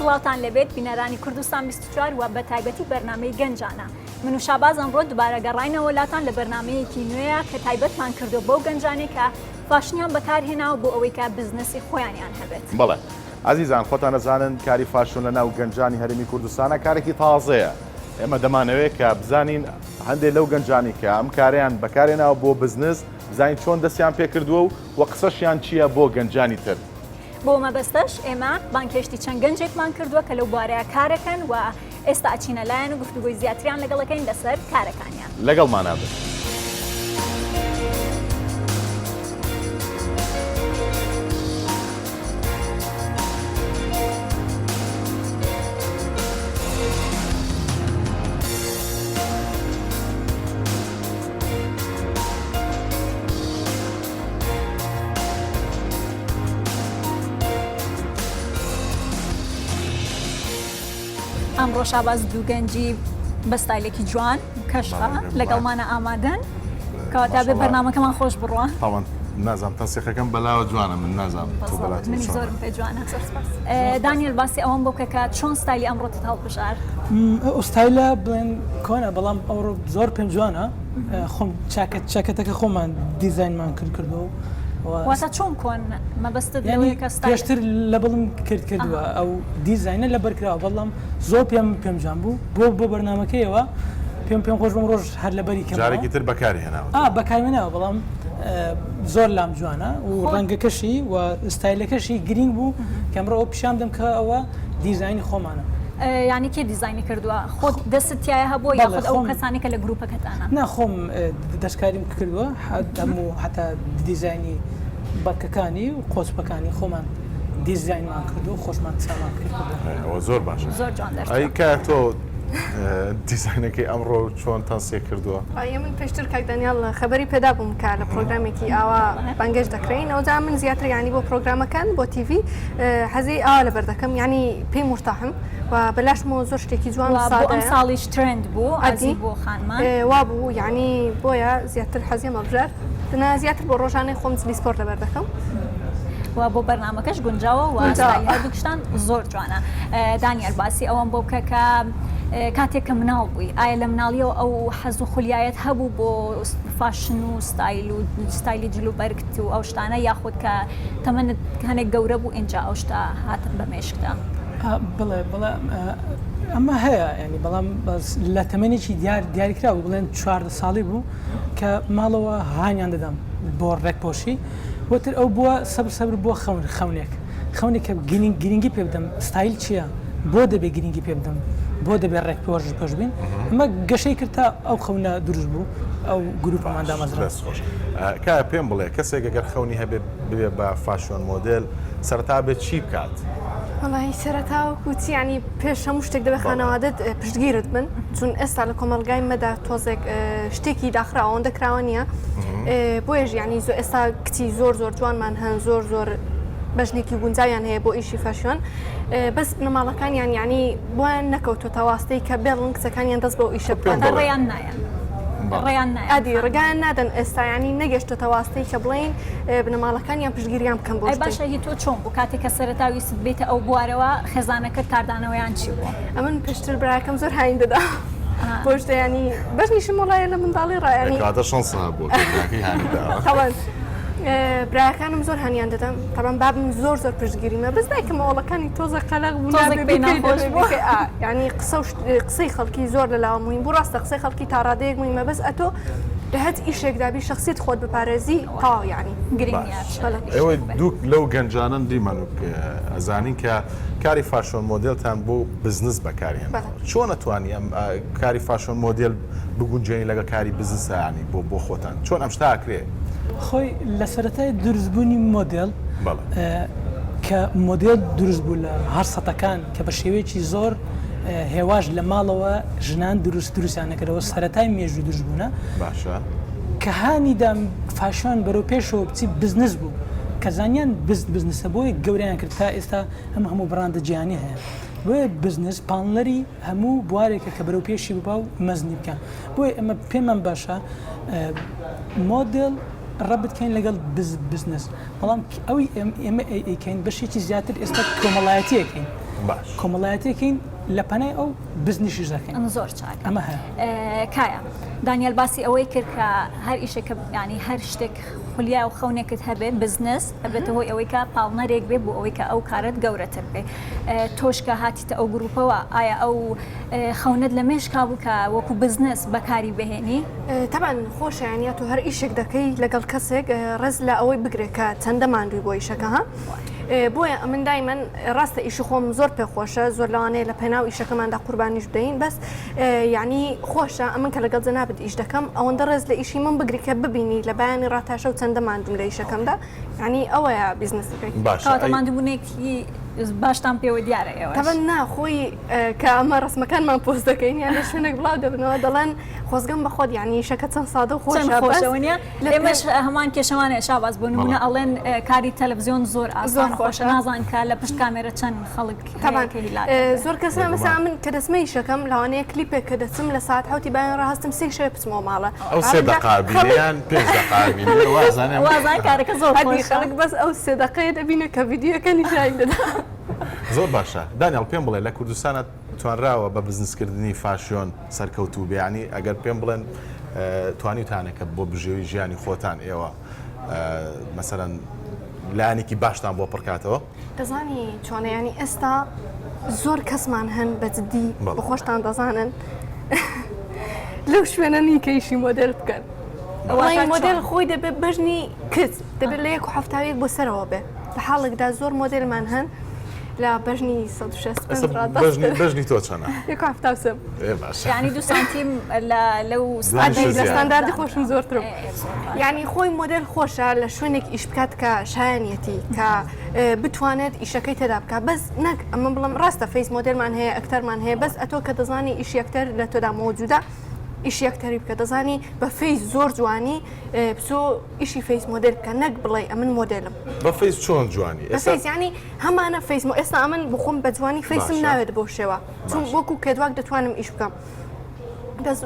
سڵاتان لەبێت بینەرانی کوردستان 24 و بە تایبەتی بەرنامەی گەنجانە. من و شاباز ئەمڕۆ دووبارە گەڕاینەوە وڵاتان لە بەرنمەیەکی نوێیە کە تایبەتمان کردو بەو گەنجانێک کە فاشنیان بەکارهێناوە بۆ ئەوەی کە بزنسی خۆیانیان هەبێت. بەڵێ عزیزان خۆتان نەزانن کاری فاشۆن لە ناو گەنجانی هەرێمی کوردستانە کارێکی تازەیە. ئێمە دەمانەوێت کە بزانین هەندێک لەو گەنجانی کە ئەم کاریان بەکارهێناوە بۆ بزنس بزانین چۆن دەستیان پێکردووە و قسەشیان چییە بۆ گەنجانی تر. بۆ مەبەستەش ئێمە بانکێشتی چەند گەنجێکمان کردووە کە لەو بارەیە کارەکەن و ئێستا ئەچینە لایەن و گفتوگۆی زیاتریان لەگەڵەکەین لەسەر کارەکانیان. لەگەڵمانە بن. ئەمڕۆ شاباز دوو گەنجی بە ستایلێکی جوان کەشخە لەگەڵمانە ئامادەن کەواتە بێ بەرنامەکەمان خۆش بڕوە. تاوان نازام تەنسیقەکەم بەلاوە جوانە من نازام منی زۆرم پێ جوانە. دانیێل باسی ئەوەم بۆ کە چۆن ستایلی ئەمڕۆتت هەڵبژار؟ ئەو ستایلە بڵێن کۆنە بەڵام ئەوڕۆ زۆر پێم جوانە خۆم چاکەتەکە خۆمان دیزاینمان کردەوە. واتە چۆن کۆن مەبەستت لەوەیە کە پێشتر لە بڵم کردووە ئەو دیزاینە لە بەرکراوە بەڵام زۆر پێم جوان بوو بۆ بەرنامەکەیەوە پێم خۆش بم ڕۆژ هەر لەبەری کەم جارێکی تر بەکارهێناوە بەکارهێناوە بەڵام زۆر لام جوانە و ڕەنگەکەشی و ستایلەکەشی گرنگ بوو کە ئەمڕۆ پیشام دەم کە ئەوە دیزاینی خۆمانە. یعنی کێ دیزاینی کردووە؟ خۆت دەستتیایە هەبووە یاخود ئەو کەسانی کە لە گروپەکەتانە؟ ناخۆم دەستکاریم کردووە هەموو حتا دیزاینی بەکەکانی و قۆچپەکانی خۆمان دیزاینمان کردو و خۆشمان چامان کردەوە. زۆر باشە. زۆر جوان دەرچێت. ئەی کە تۆ دیزاینەکەی ئەمڕۆ چۆن تەنسیق کردووە؟ من پێشتر کاک دانیال خەبەری پێدا بووم کە لە پرۆگرامێکی ئاوا بەنگەش دەکرێن ئەوجا من زیاتر ینی بۆ پرۆگرامەکان بۆ تیڤی حەزی ئاوا لەبەر دەکەم ینی پێی مرتاحم و بەلاشمەوە زۆر شتێکی جوان ئەم ساڵیش ترند بوو ئەزی بۆ خانمان وا بوو ینی بۆیە زیاتر حەزی مەبژار دنا زیاتر بۆ ڕۆژانەی خۆم سپۆرت لەبەر دەکەم. و بۆ بەرنامەکەش گونجاوە و هەردووکشتان زۆر جوانە. دانیێل باسی ئەوەم بۆ بکە کە کاتێک کە مناڵ بووی ئایا لە مناڵیەوە ئەو حەز و خولیایەت هەبوو بۆ فاشن و ستایل و ستایلی جلو بەرگت و ئەو شتانە یاخود کە تەمەنت هەنێک گەورە بوو ئینجا ئەو شتا هاتن بە مێشکدا؟ بڵێ ئەمە هەیە ینی بەڵام لە تەمەنێکی دیاریکرا بوو بڵێن 14 ساڵی بوو کە ماڵەوە هانیان دەدەم بۆ ڕێکپۆشی وتر ئەو بووە سەبر بۆ خەونێک کە گرنگی پێ بدەم ستایل چییە بۆ دەبێ گرنگی پێ بدەم بۆ دەبێت ڕێکپۆش پێش بین ئەمە گەشەی کرد تا ئەو خەونە دروست بوو ئەو گروپمان دامەزرا. کای پێم بڵێ کەسێک ئەگەر خەونی هەبێت ببێ بە فاشۆن مۆدل سەرەتا بێت چی بکات؟ وڵی سەرەتا وەکوچی ینی پێش هەموو شتێک دەبێت خانەوادت پشتگیرت بن چون ئێستا لە کۆمەلگای مەدا تۆزێک شتێکی داخراوە ئەوەندە کراوە نییە بۆیەش ینی ئێستا کچی زۆر جوانمان هەن زۆر بەژنێکی گونجاویان هەیە بۆ ئیشی فاشۆن بەس نەماڵەکانیان ینی بۆیان نەکەوتۆ تاواستەی کە بێڵن کچەکانیان دەست بۆ ئیشە ڕێیان نایە. ئەدی ڕگایان نادەن ئێستا ینی نەگەشتە تەواستەی کە بڵین بنەماڵەکانیان پشتگیریان بکەم بۆ. باشە هی تۆ چۆن بوو کاتێک کە سەرەتاوی ست بێتە ئەو بوارەوە خێزانەکە کاردانەوەیان چی بوو؟ ئەمن پێشتر براکەم زۆر هاین دەدا بۆ شتە ینی بەشنیشم وڵایە لە منداڵی ڕایانی براکانم زۆر هەنیان دەدەم تاوان بابم زۆر پشتگیریمە بەس دایکم ئەوڵەکانی تۆزە قەلەق بوو ینی قسەی خەڵکی زۆر لەلاوە مهم بوو ڕاستە قسەی خەڵکی تا ڕادەیەک مهمە بەس ئەتۆ لە هەت ئیشێکدابی شخصیت خۆت بپارێزی تاو ینی ئێوە دوو لەو گەنجانن دیمەنوک ئەزانین کە کاری فاشۆن مۆدلتان بۆ بزنس بەکارهێن چۆن ئەتوانی ئەم کاری فاشۆن مۆدل بگونجێنی لەگە کاری بزنسانی بۆ خۆتان چۆن ئەم شتاکرێ؟ خۆی لە سەرەتای دروستبوونی مۆدل کە مۆدل دروست بوو لە هەر سەتەکان کە بە شێوەیەکی زۆر هێواش لە ماڵەوە ژنان دروستیان نەکردەوە سەرەتای مێژوو دروست بوونە باشە کە هانیدا فاشۆن بەرەو پێشەوە بچی بزنس بوو کە زانیان بزنسە بۆی گەوریان کرد تا ئێستا هەموو بڕاندە جیهانی هەیە بۆیە بزنس پانلەری هەموو بوارێکە کە بەرەو پێشی بپا و مەزنی بکەن بۆیە ئەمە پێمان باشە مۆدل ڕەبتکەین لەگەڵ بزنس بەڵام ئەوی ئێمە ئەیکەین بەشێکی زیاتر ئێستا کۆمەڵایەتیەکەین باش کۆمەڵایەتێکین لە پەنای ئەو بزنیشیش دەکەین زۆر چاک ئەمە هەیە کایە دانیال باسی ئەوەی کرد کە هەر ئیشێکە ینی هەر شتێک خولیا و خەونێکت هەبێ بزنس ئەبێتە هۆی ئەوەی کە پاڵنەرێک بێ بۆ ئەوەی کە ئەو کارت گەورەتر بێ تۆشکە هاتیتە ئەو گروپەوە ئایا ئەو خەونت لە مێش کابوو کە وەکو بزنس بەکاری بهێنی طبعا خۆشە یانە تو هەر ئیشێک دەکەی لەگەڵ کەسێک ڕێز لە ئەوەی بگرێت کە چەندە ماندووی بۆ ئیشەکە ها بۆیە من دایمەن ڕاستە ئیشی خۆم زۆر پێخۆشە زۆر لەوانەیە لە پێناو ئیشەکەماندا قوربانیش بدەین بەس یعنی خۆشە ئەمن کە لەگەڵ جەنابەت ئیش دەکەم ئەوەندە ڕێز لە ئیشی من بگری کە ببینی لە بەیانی ڕاتاشە و چەندە ماندوم لە ئیشەکەمدا یعنی ئەوەیە بیزنسەکەی کاتە ماندووبوونێکی باشتان پێوە دیارە ئێوە تەبەن ناخۆی کە ئەمە ڕسمەکانمان پۆست دەکەین یان لە شوێنێک بڵاو دەبنەوە دەڵێن خۆزگەم بەخۆت یعنی شەکە چەند سادە و خۆشەوەنیە ئێمەش هەمان کێشەوانە شاباز بۆ نمونە ئەڵێن کاری تەلەڤزیۆن زۆر ئاسان خۆشە نازان کە لە پشت کامێرە چەند خەڵک زۆر کەسە مەسا من کە دەسمەی شەکەم لەوانەیە کلیپێک کە دەچم لە ساعت حوتی باەن ڕاستم سێ شێ بچمەوە ماڵە ئەو سێ دەقابیان پێ دەقابی وازای کارەکە زۆر خەڵک بەس ئەو سێ دەقەیە دەبینە کە ڤیدیۆکە نیشان دەدا زۆر باشە دانیال پێم بڵێ لە کوردستانە توانراوە بە بزنسکردنی فاشیۆن سەرکەوتوو بیانی ئەگەر پێم بڵێن توانیتانێکە بۆ بژێوی ژیانی خۆتان ئێوە مەسەرەن لایەنێکی باشتان بۆ پڕکاتەوە دەزانی چۆنەیانی ئێستا زۆر کەسمان هەن بەجددی بە خۆشتان دەزانن لەو شوێنە نیکەیشی مۆدل بکەن مۆدل خۆی دەبێت بەژنی کچ دەبێت لە 1 بۆ سەرەوە بێ لە حاڵێکدا زۆر مۆدلمان هەن لە بەژنی 160 بەژنی تۆ چەنە ینی 2 سانتیم لەو ستانداردی خۆشم زۆرتر ینی خۆی مۆدل خۆشە لە شوێنێک ئیش بکات کە شایەنەتی کە بتوانێت ئیشەکەی تێدا بکە بەس نەک ئەمە بڵم ڕاستە فەیس مۆدلمان هەیە ئەکتەرمان هەیە بەس ئەتۆ کە دەزانی ئیش یەکتەر لە تۆدا مۆجوودە ئیش یەکتەری بکە دەزانی بە فەیس زۆر جوانی بچۆ ئیشی فەیس مۆدل بکە نەک بڵێ ئەمن مۆدلم بە فەیس چۆن جوانی فەیس ینی هەمانە فەیس ئێستا ئەمن بخۆم بە جوانی فەیسم ناوێت بۆ شێوە چون وەکو کێدواک دەتوانم ئیش بکەم بەس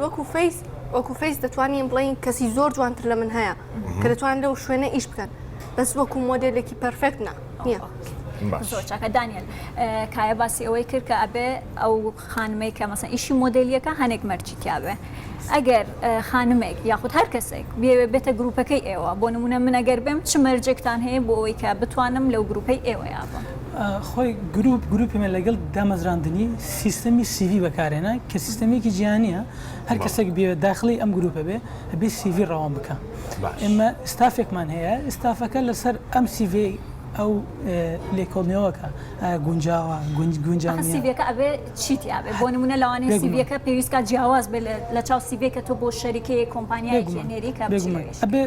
وەکو فەیس دەتوانین بڵین کەسی زۆر جوانتر لە من هەیە کە دەتوان لەو شوێنە ئیش بکەن بەس وەکو مۆدلێکی پەرفێکت نییە زۆر چاکە دانیل کایە باسی ئەوەی کرد کە ئەبێ ئەو خانمەی کە مەسەن ئیشی مۆدلیەکە هەنێک مەرجی تیاابێ ئەگەر خانمێک یاخود هەر کەسێک بێتە گروپەکەی ئێوە بۆ نمونە من ئەگەر بێم چ مەرجێکتان هەیە بۆ ئەوەی کە بتوانم لەو گروپەی ئێوە یابم خۆی گروپی من لەگەڵ دامەزراندنی سیستەمی CV بەکارێنە کە سیستەمێکی جیهانیە هەر کەسێک بێ داخلی ئەم گروپە بێ هەبێ CV ڕەوان بکە ئێمە ئستافێکمان هەیە ئستافەکە لەسەر ئەم CV ئەو لێکۆڵنەوەکە گونجاوە سیڤەکە ئەبێ چیتیابێ بۆ نمونە لەوانەیە سیڤەکە پێویستکە جیاواز بێ لە چاو سیڤێکە تۆ بۆ شەریکەیە کۆمپانیایەکی نێریکە ئەبێ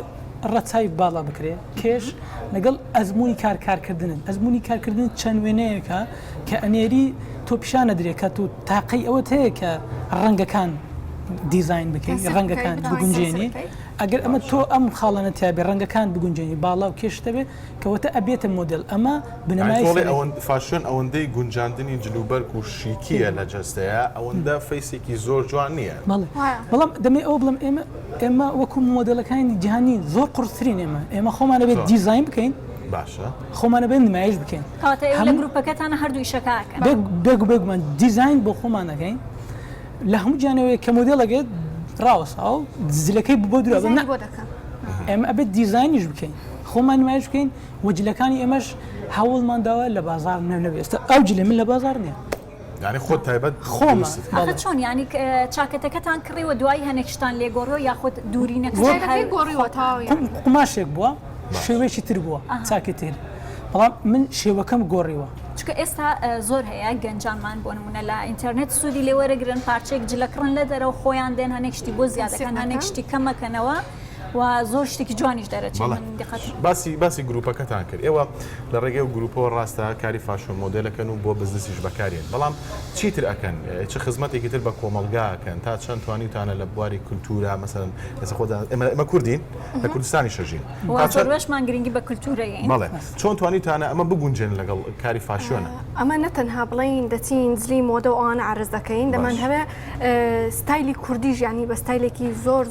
ڕەچای باڵا بکرێ کێش لەگەڵ ئەزمموی کارکردن ئەزمموی کارکردن چەند وێنەیەکە کە ئەنێری تۆ پیشانە درێکە و تاقی ئەوەت هەیە کە ڕەنگەکان دیزین بکەین ڕەنگەکان بگونجێنی ئەگەر ئەمە تۆ ئەم خاڵانە تیاابێ ڕەنگەکان بگونجێنی باڵا و کێشتە بێ کەواتە ئەبێتە مۆدل ئەمە بنەمای فاشن ئەوەندەی گونجاندنی جلوبەرگ و شیکیە لە جەستەیە ئەوەندە فەیسێکی زۆر جوان نییە بەڵام دەمێ ئەو بڵم ئێمە وەکو مۆدلەکانی جیهانی زۆر قورسترین ئێمە خۆمانە بێت دیزین بکەین باشە خۆمانە بێن نمایش بکەین لە گروپەکەتانە هەردوو شەکەکە بێگومان دیزین بۆ خۆمانەکەین لە هەموو جانەوەی کە مۆدلەگەێت ڕاوەسا و زلەکەی بۆ درا ئێمە ئەبێت دیزینیش بکەین خۆمان نمایش بکەین وەجلەکانی ئێمەش هەوڵمانداوە لە بازار نەبێت ئێستا ئەو جلێ من لە بازار نییە یعنی خۆت تایبەت خۆمە چۆن ینی چاکەتەکەتان کڕیوە دوای هەنێکشتان لێگۆڕۆ یاخود دوورینەکە قماشێک بووە شێوەیەکی تر بووە چاکێتێر بەڵام من شێوەکەم گۆڕیوە چکە ئێستا زۆر هەیە گەنجانمان بۆ نمونە لە ئینتەرنێت سوودی لێوەرەگرن پارچێک جلەکڕن لە دەرەوە خۆیان دێن هەنێک شتی بۆ زیادەکەن هەنێک شتی کەمەکەنەوە و زۆر شتێکی جوانیش دەرەچێت باسی گروپەکەتان کرد ئێوە لە ڕێگەی و گروپەوە ڕاستە کاری فاشۆن مۆدلەکەن و بۆ بزنسیش بەکارێن بەڵام چیتر ئەکەن چه خزمەتێکی تر بە کۆمەلگاکەن تا چەند توانیتانە لە بواری کولتورە مەسەن ئێمە کوردین لە کوردستانی شەژین زۆربەشمان گرنگی بە کولتورەیە بەڵێ چۆن توانیتانە ئەمە بگونجێن لەگەڵ کاری فاشۆنە ئەمە نەتەنها بڵین دەچین زلی مۆدە و ئەوانە عرض دەکەین دەمان هەبێ ستایلی کوردیش ینی بە ستایلێکی زۆر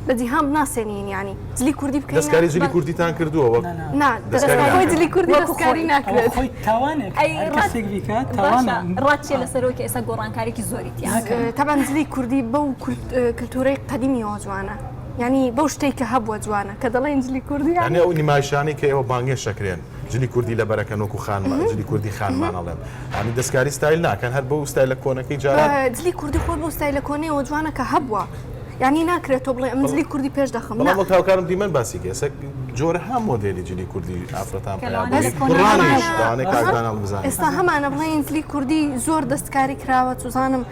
لە جیهام ناسێنین ینی جلی کوردی بکەین دەستکاری جلی کوردیتان کردووە نا دەستکاری جلی کوردی دەستکاری ناکرێت خۆی تاوانێک کەسێک بیکات تاوانە ڕاتچێ لەسەرەوەی کە ئێستا گۆڕانکارێکی زۆری تەبان جلی کوردی بەو کللتورەی قەدیمیەوە جوانە ینی بەو شتێک کە هەبووە جوانە کە دەڵێن جلی کوردی یعنی ئەو نیمایشانی کە ئێوە بانگێ شەکرێن جلی کوردی لە بەرەکەن وەکو خانمان جلی کوردی خانمانەڵێن ئەمی دەستکاری ستایل ناکەن هەر بەو ستایلە کۆنەکەی جاران جلی کوردی خۆ بۆ ستایلە کۆنەوە جوانە کە هەبووە یعنی ناکرێت تۆ بڵێ ئەم جلی کوردی پێش دەخم بەڵام وەک هاوکارم دیمەن باسی کە ئێستا جۆرە هەم مۆدێلی جلی کوردی ئافرەتان کاردانال بزانین ئێستا هەمانە بڵێن جلی کوردی زۆر دەستکاری کراوە توزانم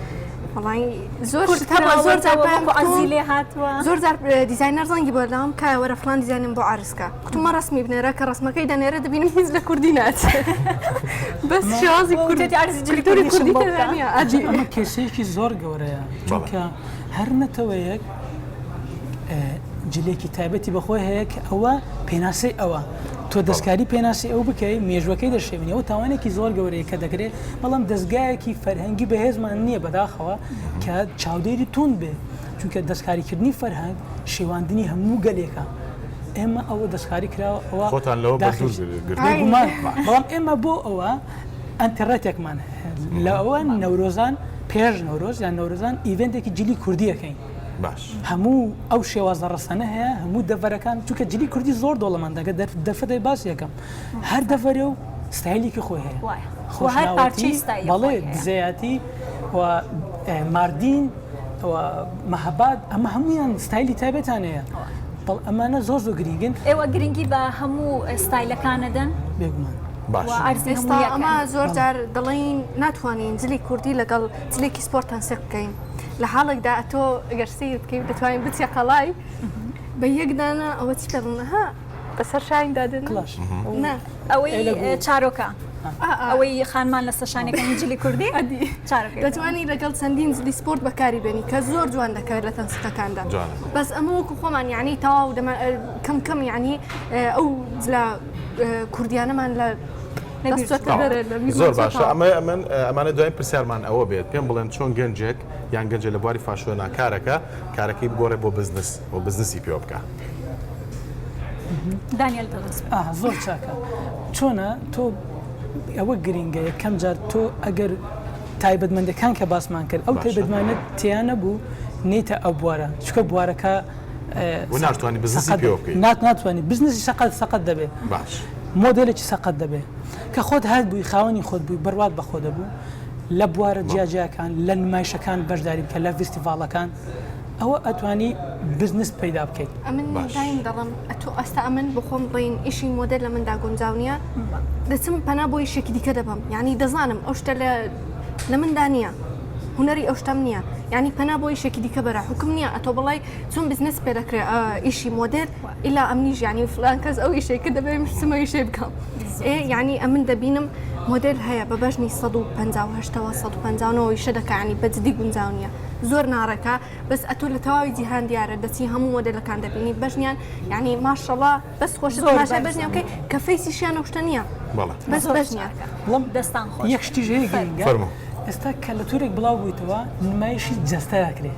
زۆر عزیلێ هاتووە زۆر دیزاینەر زەنگی بۆ لام کایوەرە فلان دیزانم بۆ عرسکە کتومە ڕسمی بنێرە کە ڕسمەکەی دەنێرە دەبینم هیچ لە کوردی نات بەس شازی کوردی ئەمە کێسەیەکی زۆر گەورەیە چونکە هەر نەتەوەیەک جلێکی تایبەتی بەخۆی هەیە کە ئەوە پێناسی ئەوە تۆ دەستکاری پێناسی ئەو بکەی مێژوەکەی دەشێنی ئەو تاوانێکی زۆر گەورەیە کە دەکرێت بەڵام دەستگایەکی فەرهەنگی بەهێزمان نییە بەداخەوە کە چاودێری تون بێ چونکە دەستکاریکردنی فەرهەنگ شێواندنی هەموو گەلێکە ئێمە ئەوە دەستکاری کراوە ئەوە خۆتان لەوە بەگومان بەڵام ئێمە بۆ ئەوە ئەنتەڕەتێکمان لە ئەوە نەورۆزان پێش نەورۆز یان نەورۆزان ئیڤنتێکی جلی کوردیەکەین باش هەموو ئەو شێوازە ڕستانە هەیە هەموو دەڤەرەکان چونکە جلی کوردی زۆر دۆڵەمەندەکە دەفەدەی باس یەکەم هەر دەڤەرێ و ستایلێکی خۆی هەیە بەڵێ دزەیەتی و ماردین و مەهەباد ئەمە هەمویان ستایلی تایبەتان هەیە بەڵ ئەمانە زۆر زۆر گرنگن ئێوە گرنگی بە هەموو ستایلەکانەدەن بێگومان باش ئێستا ئەمە زۆر جار دەڵێن ناتوانین جلی کوردی لەگەڵ جلێکی سپۆرتان سێ بکەین لە حاڵێکدا تۆ گەرسی بکەین دەتوانین بچە قەڵای بە یەکدانە ئەوە چی دەڵنەها بەسەر شاین دادن ئەوەی چارۆکە ئەوەی خانمان لە سەشانەکەی جلی کوردی دەتوانی لەگەڵ چەندین جلی سپۆرت بەکاری بێنی کە زۆر جوان دەکەوێت لە تەنسقەکاندا بەس ئەمە وەکو خۆمان یعنی تەواو کەم کەم یعنی ئەو لە کوردیانەمان لە زۆر باشە ئەمانە دوای پرسیارمان ئەوە بێت پێم بڵێن چۆن گەنجێک یان گەنجە لە بواری فاشۆنا کارەکەی بگۆڕێ بۆ بزنس بۆ بزنسی پێ بکە دانیێل زۆر چاکە چۆنە تۆ ئەوە گرینگە یەکەم جار تۆ ئەگەر تایبەتمەندەکان کە باسمان کرد ئەو تایبەتمانە تیانە بوو نێتە ئەو بوارە چکە بوارەکە ناتوانانی بزنسی پێ بکەیت ناتوانانی بزنسی سەقەت دەبێت باش مۆدلێکی سەقەت دەبێت کە خۆت هات بووی خاوەنی خۆت بووی بڕوات بە خۆ دەبوو لە بوارە جیاجیاکان لە نمایشەکان بەشداری بکە لە فیستیڤاڵەکان ئەوە ئەتوانی بزنس پەیدا بکەیت ئەمن دایم دەڵم تۆ ئەستا ئەمن بخۆم بڵین ئیشی مۆدل لە مندا گونجاو نییە دەچم پەنا بۆ یشێکی دیکە دەبم یعنی دەزانم ئەو شتە لە مندا نییە هوەری ئەو شتم نییە یعنی پەنا بۆ یشێکی دیکە بەرە حکم نییە ئەتۆ بڵی چۆن بزنس پێ دەکرێت ئیشی مۆدل ئیلا ئەمنیش یعنی فلان کەس ئەو ئیشێکە دەبێت سمە یشێ بکەم یعنی ئەمن دەبینم مۆدل هەیە بە بەشنی 150 شە دەکانی بەجددی گونجاو نییە زۆر ناڕەکە بەس ئەتۆ لە تەواوی جیهان دیارە دەچی هەموو مۆدلەکان دەبینی بەشنیان یعنی ماشەڵا بەس خۆش بەشنیان بکەی کە فەیسیشیان ئەو شتە نییە بەس بەشنیان دەستان خۆش یەک شتیش هەیە گرنگە ئێستا کە لە تورێک بڵاو بوویتەوە نمایشی جەستەیەکرێ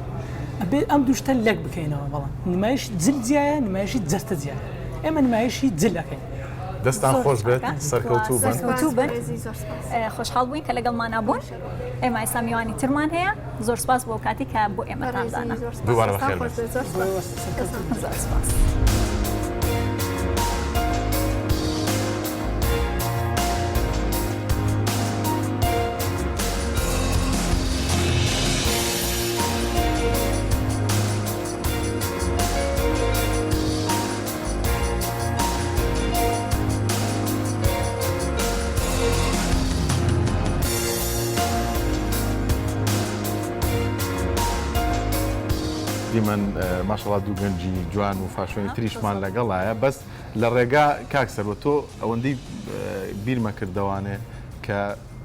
ئەبێ ئەم دووشتە لەک بکەینەوە بەڵام نمایش جل جیایە نمایشی جەستە جیایە ئێمە نمایشی جلەکەین دەستان خۆش بێت سەرکەوتوو بن خۆشحاڵ بووین کە لەگەڵمانە بوون ئێمە ئێستا میوانی ترمان هەیە زۆر سپاس بۆ کاتی کە بۆ ئێمەتاندانە دووبارە بەخێر زۆر سپاس. دیمەن ماشەڵا دوو گەنجی جوان و فاشۆنی تریشمان لەگەڵایە بەس لە ڕێگا کاکسەر تۆ ئەوەندەی بیرمە کردەوانێ کە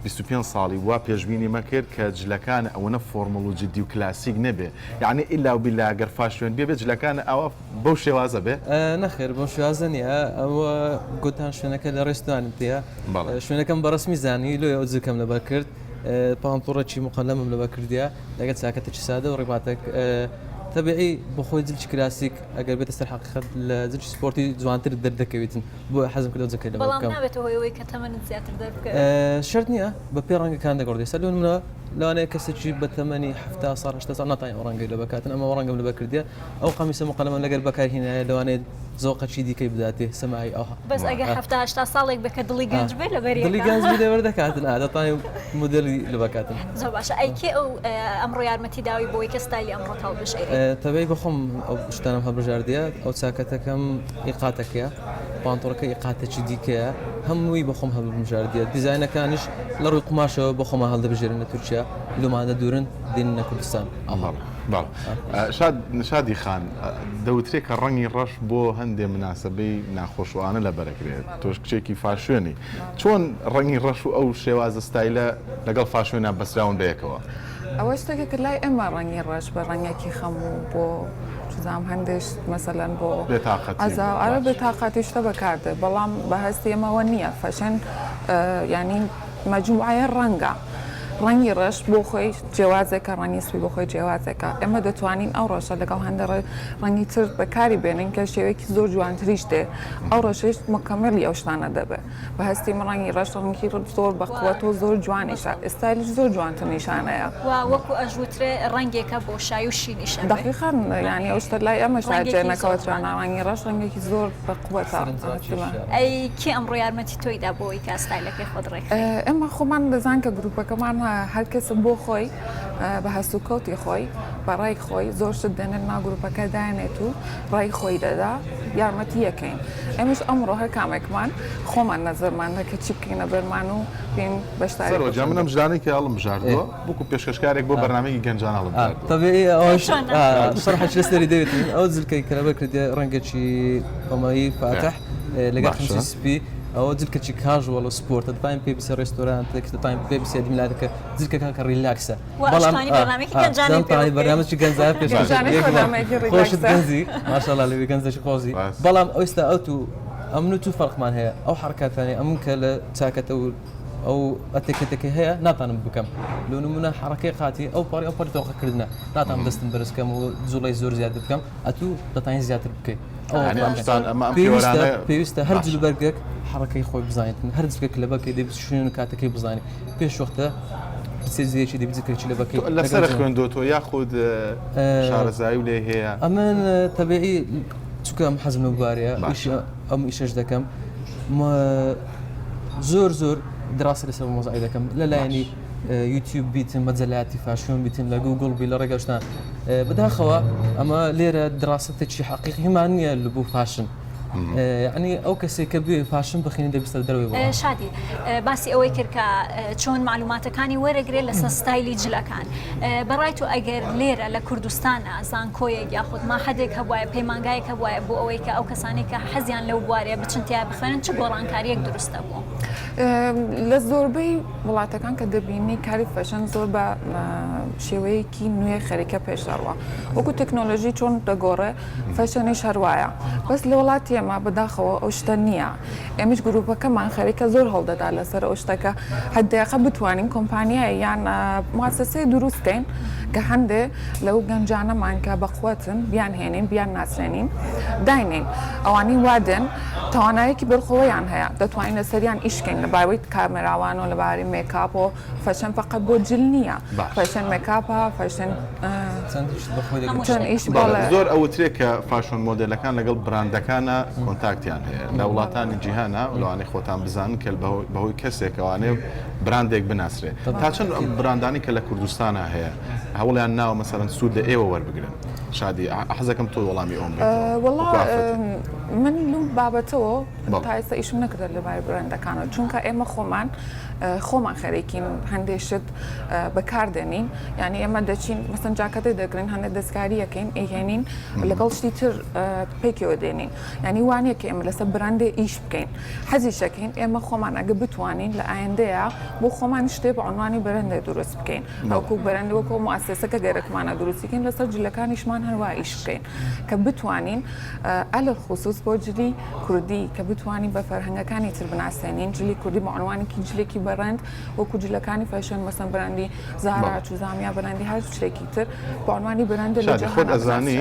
25 ساڵی وا پێشبینی مەکرد کە جلەکان ئەوەنە فۆرمەڵ و جددی و کلاسیک نەبێ یعنی ئیلا و بیلا ئەگەر فاشۆن بێ جلەکانە ئەوە بەو شێوازە بێ نەخێر بۆ شوازە نیە ئەوە گوتان شوێنەکە لە ڕێستوانم پێە شوێنەکەم بەڕسمی زانی لۆ ئەو جکەم لەبەر کرد پانتۆڕەکی مقەلەمم لەبەر کردیا لەگەڵ چاکەتێکی سادە و ڕێباتێک طبيعي بخوي زلش كلاسيك اگر بيت استر حقيقه زلش سبورتي جوانتر دردكويتن بو حزم كله ذكر بەڵام لما نابێت هۆی کە تەمەنت زیاتر دەربکە شرط نییە بە پێ ڕەنگەکان دەگۆڕی سەلون منە لەوانەیە کەسێکی بە تەمەنی هەفتا ساڵ هەشتا ساڵ ناتوانێت ئەو ڕەنگەی لە بکاتن ئەمە ڕەنگەم لە بەکردە ئەو قەمیسە مقەلەمە لەگەر بەکارهێنایە لەوانێت زۆقەچی دیکەی بداتێ سەمای ئەوها بەس ئەگەر هەفتا ساڵێک بکە دڵی گەنج بێت لە بەری دڵی گەنج بێ وەردەکاتن دەتوانێت مدلی لە بکاتن زۆر باشە ئەیکێ ئەو ئەمڕۆ یارمەتی داوی بۆی کە ستایلی ئەمڕۆ هەڵبژێری تەبەی بخۆم ئەو شتانم هەبژاردەیە ئەو چاکەتەکەم ئیقاتەکەیە پانتۆڕەکە ئیقاتێکی دیکەیە هەمووی بخۆم هەبژاردیە دیزاینەکانیش لە ڕووی قماشەوە بخۆمە هەڵدەبژێرن لە تورکیا لومانە دوورن دێنە کوردستان شادی خان دەوترێت کە ڕەنگی ڕەش بۆ هەندێ مناسبەی ناخۆشوانە لە بەرەکرێت تۆش کچێکی فاشوێنی چۆن ڕەنگی ڕەش و ئەو شێوازە ستایلە لەگەڵ فاشوێنە بەسراون بەیەکەوە ئەوە شتێکە کە لای ئێمە ڕەنگی ڕەش بە ڕەنگێکی خەموو بۆ زام هەندێش مەسەلەن بۆ ئەرە بێتاقەتی شتە بەکاردێ بەڵام بەهەستی ئێمەوە نییە فەشن ینی مەجموعە ڕەنگە ڕەنگی ڕەش بۆ خۆی جیاوازێکە ڕەنگی سوی بۆ خۆی جیاوازێکە ئێمە دەتوانین ئەو ڕەشە لەگەڵ هەندە ڕەنگی تر بەکاری بێنین کە شێوەیەکی زۆر جوانتریش دێ ئەو ڕەشش مکەمەلی ئەو شتانە دەبێت بە هەستی من ڕەنگی ڕەش ڕەنگی زۆر بەقوەت و زۆر جوانیشە ئستایلیش زۆر جوانتر نیشانەیە وەکو ئەژوترێ ڕەنگێکە بۆ شای و شینیشە دقیقاً ینی ئەو شتە لای ئەمە شاجێنەکەوترانە ڕەنگی ڕەش ڕەنگێکی زۆر بەقوەتە ئەی کێ ئەمڕۆ یارمەتی تۆیدا بۆی کە ستایلەکەی خۆت ڕێک ئێمە خۆمان دەزان کە گروپەکەمان هەر کەسم بۆ خۆی بە هەسوکەوتی خۆی بەڕای خۆی زۆر شت دێنێت ناگروپەکە دایانێت و ڕای خۆی دەدا یارمەتی یەکەین ئەمش ئەمڕۆ هەر کامێکمان خۆمان نەزەرمانە کە چی بکەینە بەرمان و پێین بەشداری منم ژانی کە هەڵم بژاردووە بووکو پێشکەشکارێک بۆ بەرنامەیەکی گەنجان هەڵم طبيعي صراحة شلستري ديوت أو زلكي كلابك ردي رنجتشي بماي فاتح لقى 5 سبي أو زلكة شيء كاجوال سبورت تايم بيبسي ريستورانت تايم بيبسي هذه ميلادك زلكة كان ريلاكسا وأشتاني برنامج كان جاني طبعا برنامج كان زايد خوش تنزي ما شاء الله اللي كان زي خوزي بلام أوستا أوتو أمنو تو فرق مان هي أو حركات ثانية أمك لا تاكت أو أتكتك هي ناتان بكم لأنه من حركة قاتي أو باري توقع كردنا ناتان دستن برس كم وزولي زور زيادة بكم أتو تطين زيادة بكي يعني أم بيوستا هرج البرجك حركة خوي بزاين هرج كلبك يدي شنو كاتك بزاين بيش وقته بتسيزي شيء بتذكر شيء لبكي لا سرخ كندوتو ياخذ شهر زاي ولا هي أمان طبيعي تكام حزم مبارية إيش إيش أجدكم ما زور دراسة لسه موضوع إذا كم لا يعني يوتيوب بيتم مجلات فاشون بيتم لجوجل بلا رجعنا بدها خوا أما ليرة دراسة شيء حقيقي معنية اللي بو فاشن يعني أو كسي كبير فاشن بخيني ده بيستدروا يبغى شادي باسي أوي كركا شون معلوماتك كاني ورقري لسه ستايلي جلا كان برايتو أجر ليرة لكردستان زان كوي ياخد ما حدك هواي بيمانجاي هواي بو أوي كا أو كساني كحزيان لو بواري بتشنتيا بخيرن شو قران كاريك درست أبو لزوربي وڵاتەکان کە دەبینی کاری فەشن زۆر بە شێوەیەکی نوێ خەریکە پێش دەڕوە وەکو تەکنۆلۆژی چۆن دەگۆڕێ فەشەنیش هەروایە بەس لە وڵاتی ئێمە بەداخەوە ئەو شتە نییە ئێمەش گروپەکەمان خەریکە زۆر هەڵدەدا لەسەر ئەو شتەکە هەدەیەقە بتوانین کۆمپانیای یان مواسسەی دروستکەین کە هەندێ لەو گەنجانەمان کە بەقوەتن بیان هێنین بیان ناسرێنین داینین ئەوانی وادن توانایەکی بەرخۆیان هەیە دەتوانین لەسەریان ئیشکەین لە باوەی کامێراوان و لەبارەی مێکاپ و فەشن فقط بۆ جل نییە فەشن مێکاپە فەشن زۆر ئەوترێت کە فاشۆن مۆدلەکان لەگەڵ براندەکانە کۆنتاکتیان هەیە لە وڵاتانی جیهانە لەوانەی خۆتان بزانن کە بەهۆی کەسێکەوانێ براندێک بناسرێت تا چەند براندانی کە لە کوردستانە هەیە هەوڵیان ناوە مەسەڵەن سوود لە ئێوە وەربگرن شادی حەزەکەم تۆ وەڵامی ئەوم من لەو بابەتەوە تا ئێستا ئیشم نەکردە لەبارەی براندەکانەوە چونکە ئێمە خۆمان خەریکین هەندێک بەکاردێنین یعنی ئێمە دەچین مەسەن جاکەتێک دەگرین هەندێک دەستکاریەکەین ئەیهێنین لەگەڵ شتی تر پێکەوە دێنین ینی وانەیە کە ئێمە لەسەر براندێ ئیش بکەین حەزیشەکەین ئێمە خۆمان ئەگە بتوانین لە ئایندەیە بۆ خۆمان شتێ بە عنوانی بەرەندە دروست بکەین وەکو بەرەندە وەکو مواسسەکە گەرەکمانە دروستیکەین لەسەر جلەکانیشمان هەروە ئیش بکەین کە بتوانین ئەلە خصوص دروست بۆ جلی کوردی کە بتوانانی بە فەرهەنگەکانی تر بناسێنین جلی کوردی بە عنوانێکی جلێکی بەڕند وەکو جلەکانی فەشن مەسەن بەرەندی زارا چوزامیا بەرەندی هەر شتێکی تر بە عنوانی بەرەندە لە شادی خۆت ئەزانی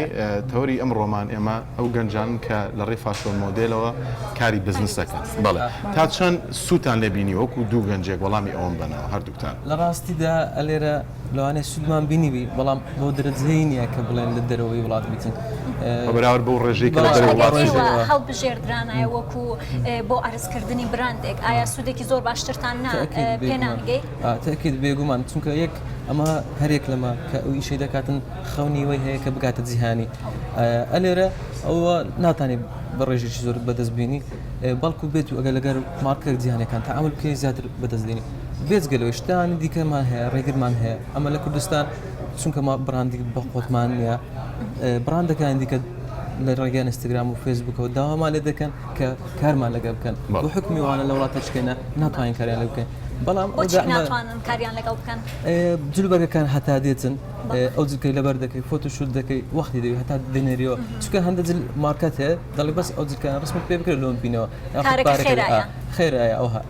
تەوری ئەم ڕۆمان ئێمە ئەو گەنجان کە لە ڕێی فاشۆن مۆدلەوە کاری بزنسەکەن بەڵێ تا چەند سووتان لێبینی وەکو دوو گەنجێک وەڵامی ئەوم بنەوە هەردووکتان لە ڕاستیدا ئەلێرە لەوانەیە سوودمان بینیوی بەڵام بۆ دەرەجەی نییە کە بڵێن لە دەرەوەی وڵات بیتن بەراورد بەو ڕێژەی کە لە دەرەوەی وڵات هەڵبژێردرانایە وەکو بۆ ئارزکردنی براندێک ئایا سوودێکی زۆر باشترتان پێناگەی تاکید بێگومان چونکە یەک ئەمە هەرێک لەمە کە ئەو ئیشەی دەکاتن خەونیەوەی هەیە کە بگاتە جیهانی ئەلێرە ئەوە ناتانێت بە ڕێژێکی زۆر بەدەستبینی بەڵکو بێت و ئەگە لەگەر مارکە جیهانەکان تا ئەمر بکەی زیاتر بەدەستدێنی بێزگەلەوەی شتانی دیکەمان هەیە ڕێگرمان هەیە ئەمە لە کوردستان چونکە ما براندی بە قۆتمان نییە براندەکان دیکە لە ڕێگەیان ئینستاگرام و فێسبوکەوە داوامان لێ دەکەن کە کارمان لەگەڵ بکەن بۆ حکمی وانە لە وڵاتە چکەنە ناتوانین کاریان لێ بکەین بەڵام ناتوانن کاریان لەگەڵ بکەن جلوبەرگەکان هەتا دێتن ئەو جلکەی لەبەر دەکەی فۆتۆشوت دەکەی وەختی دەوی هەتا دێنێریەوە چونکە هەندە جل مارکەت هەیە دەڵێ بەس ئەو جلکان ڕسمت پێ بکرێت لۆم بینەوە خێرایە ئەوها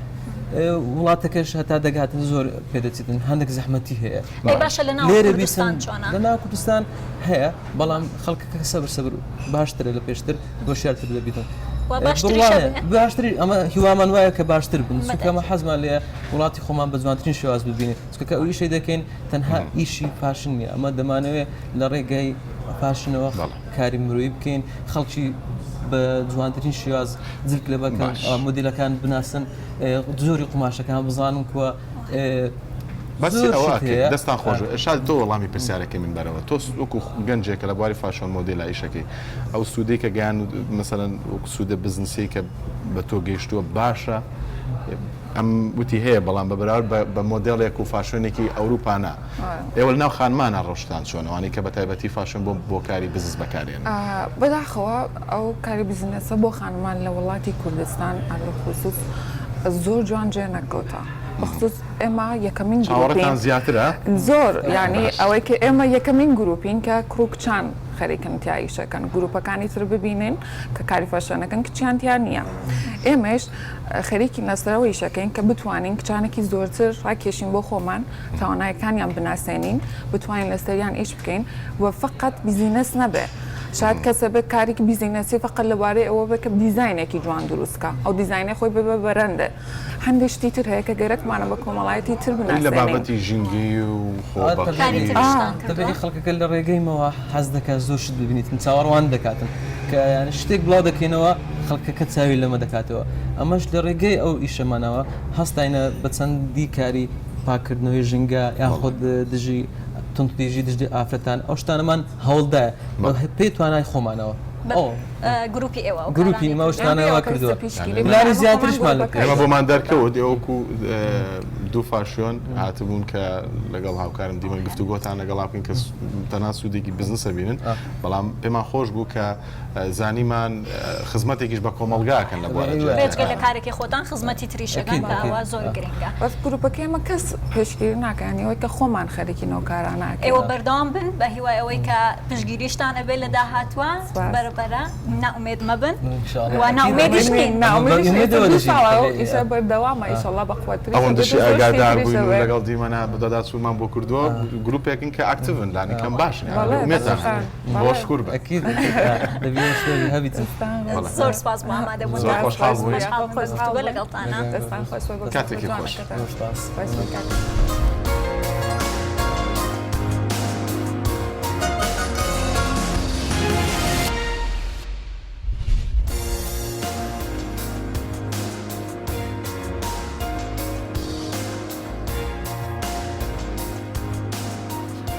وڵاتەکەش هەتا دەگاتن زۆر پێدەچیتن هەندێک زەحمەتی هەیە لێرە بیستان لە ناو کوردستان هەیە بەڵام خەڵکەکە سەبر باشترە لە پێشتر گۆشیارتر دەبیتن باشتری ئەمە هیوامان وایە کە باشتر بن چونکەمە حەزمان لێ وڵاتی خۆمان بە جوانترین شێواز ببینێت چونکە ئەو ئیشەی دەکەین تەنها ئیشی فاشن نیە ئەمە دەمانەوێت لە ڕێگای فاشنەوە کاری مرۆیی بکەین خەڵکی بە جوانترین شێواز جلک لە بەکەن مدیلەکان بناسن زۆری قماشەکان بزانن کووە بەسی ئەوە دەستان خۆش شاد تۆ وەڵامی پرسیارەکە من بەرەوە تۆ وەکو گەنجێکە لە بواری فاشۆن مۆدیل ئیشەکەی ئەو سوودەی کە گەیان مەسەڵەن وەکو سوودە بزنسی کە بە تۆ گەیشتووە باشە ئەم وتی هەیە بەڵام بە بەراورد بە مۆدێڵێک و فاشۆنێکی ئەوروپانە ئێوە ناو خانمانە ڕۆشتان چۆنەوەی کە بە تایبەتی فاشن بۆ کاری بزنس بەکارێن بەداخەوە ئەو کاری بزنسە بۆ خانمان لە وڵاتی کوردستان ئەلە خصوص زۆر جوان جێ نەکەوتە بەخصوص ئێمە یەکەمین چاوەڕێتان زیاترە زۆر یعنی ئەوەی کە ئێمە یەکەمین گروپین کە کڕووکچان خەریکن تیایشەکەن گروپەکانی تر ببینین کە کاری فاشۆنەکەن کچیانتیان نییە ئێمەش خەریکی لەسەرەوەی شەکەین کە بتوانین کچانێکی زۆرتر ڕاکێشین بۆ خۆمان تاوانایەکانیان بناسێنین بتوانین لەسەریان ئیش بکەین و فقط بیزینەس نەبێ شاید کەسە بێت کارێکی بیزینەسی فقط لەوارەی ئەوە بێت کە دیزاینێکی جوان دروستکە ئەو دیزاینە خۆی ببە بەرەندە هەندێک شتی تر هەیە کە گەرەکمانە بە کۆمەڵایەتی تر بناسێنین لە بابەتی ژینگی و دەبێت خەڵکەکە لە ڕێگەیمەوە حەز دەکات زۆر شت ببینیتن چاوەڕوان دەکاتن کە شتێک بڵاو دەکەینەوە خەڵکەکە چاوی لەمە دەکاتەوە ئەمەش لە ڕێگەی ئەو ئیشەمانەوە هەستاینە بە چەندی کاری پاکردنەوەی ژینگە یاخۆ دژی تونتیژی دژی ئافرەتان ئەو شتانەمان هەوڵدایە پێی توانای خۆمانەوە گروپی ئێوە گروپی ئمە شتانەوە کردووە لاری زیاترشمان ئێمە بۆمان دەرکەوت ئێوەکو دوو فاشۆن هاتبوون کە لەگەڵ هاوکارم دیمە گفتوگۆتان لەگەڵا بکەین کە تەنها سوودێکی بزنسە بینن بەڵام پێمان خۆش بوو کە زانیمان خزمەتێکیش بە کۆمەلگاکەن لە بۆ لە کارێکی خۆتان خزمەتی تریشەکان باوە زۆر گرنگە بەس گروپەکە ئێمە کەس پێشگیری ناکەنەوەی کە خۆمان خەریکی نەوکارانە ئێوە بەردەوام بن بە هیوای ئەوەی کە پشگیریشتان ئەبێ لە داهاتوە بەرەبەرە ناومێد مەبن و ناومێدیش نین ئیشە بەردەوامە ئیشەڵڵا بەخواتری ئەوەندەشی ئاگادار بووین لەگەڵ دیمەنا بەدەدا چوومان بۆ کردووە گروپێکن کە ئاکتیڤن لانی کەم باشن بۆ شکور بە زۆر سپاس بۆ ئامادەبوون زۆر خۆشحاڵ بووین لەگەڵتانە کاتێکی خۆش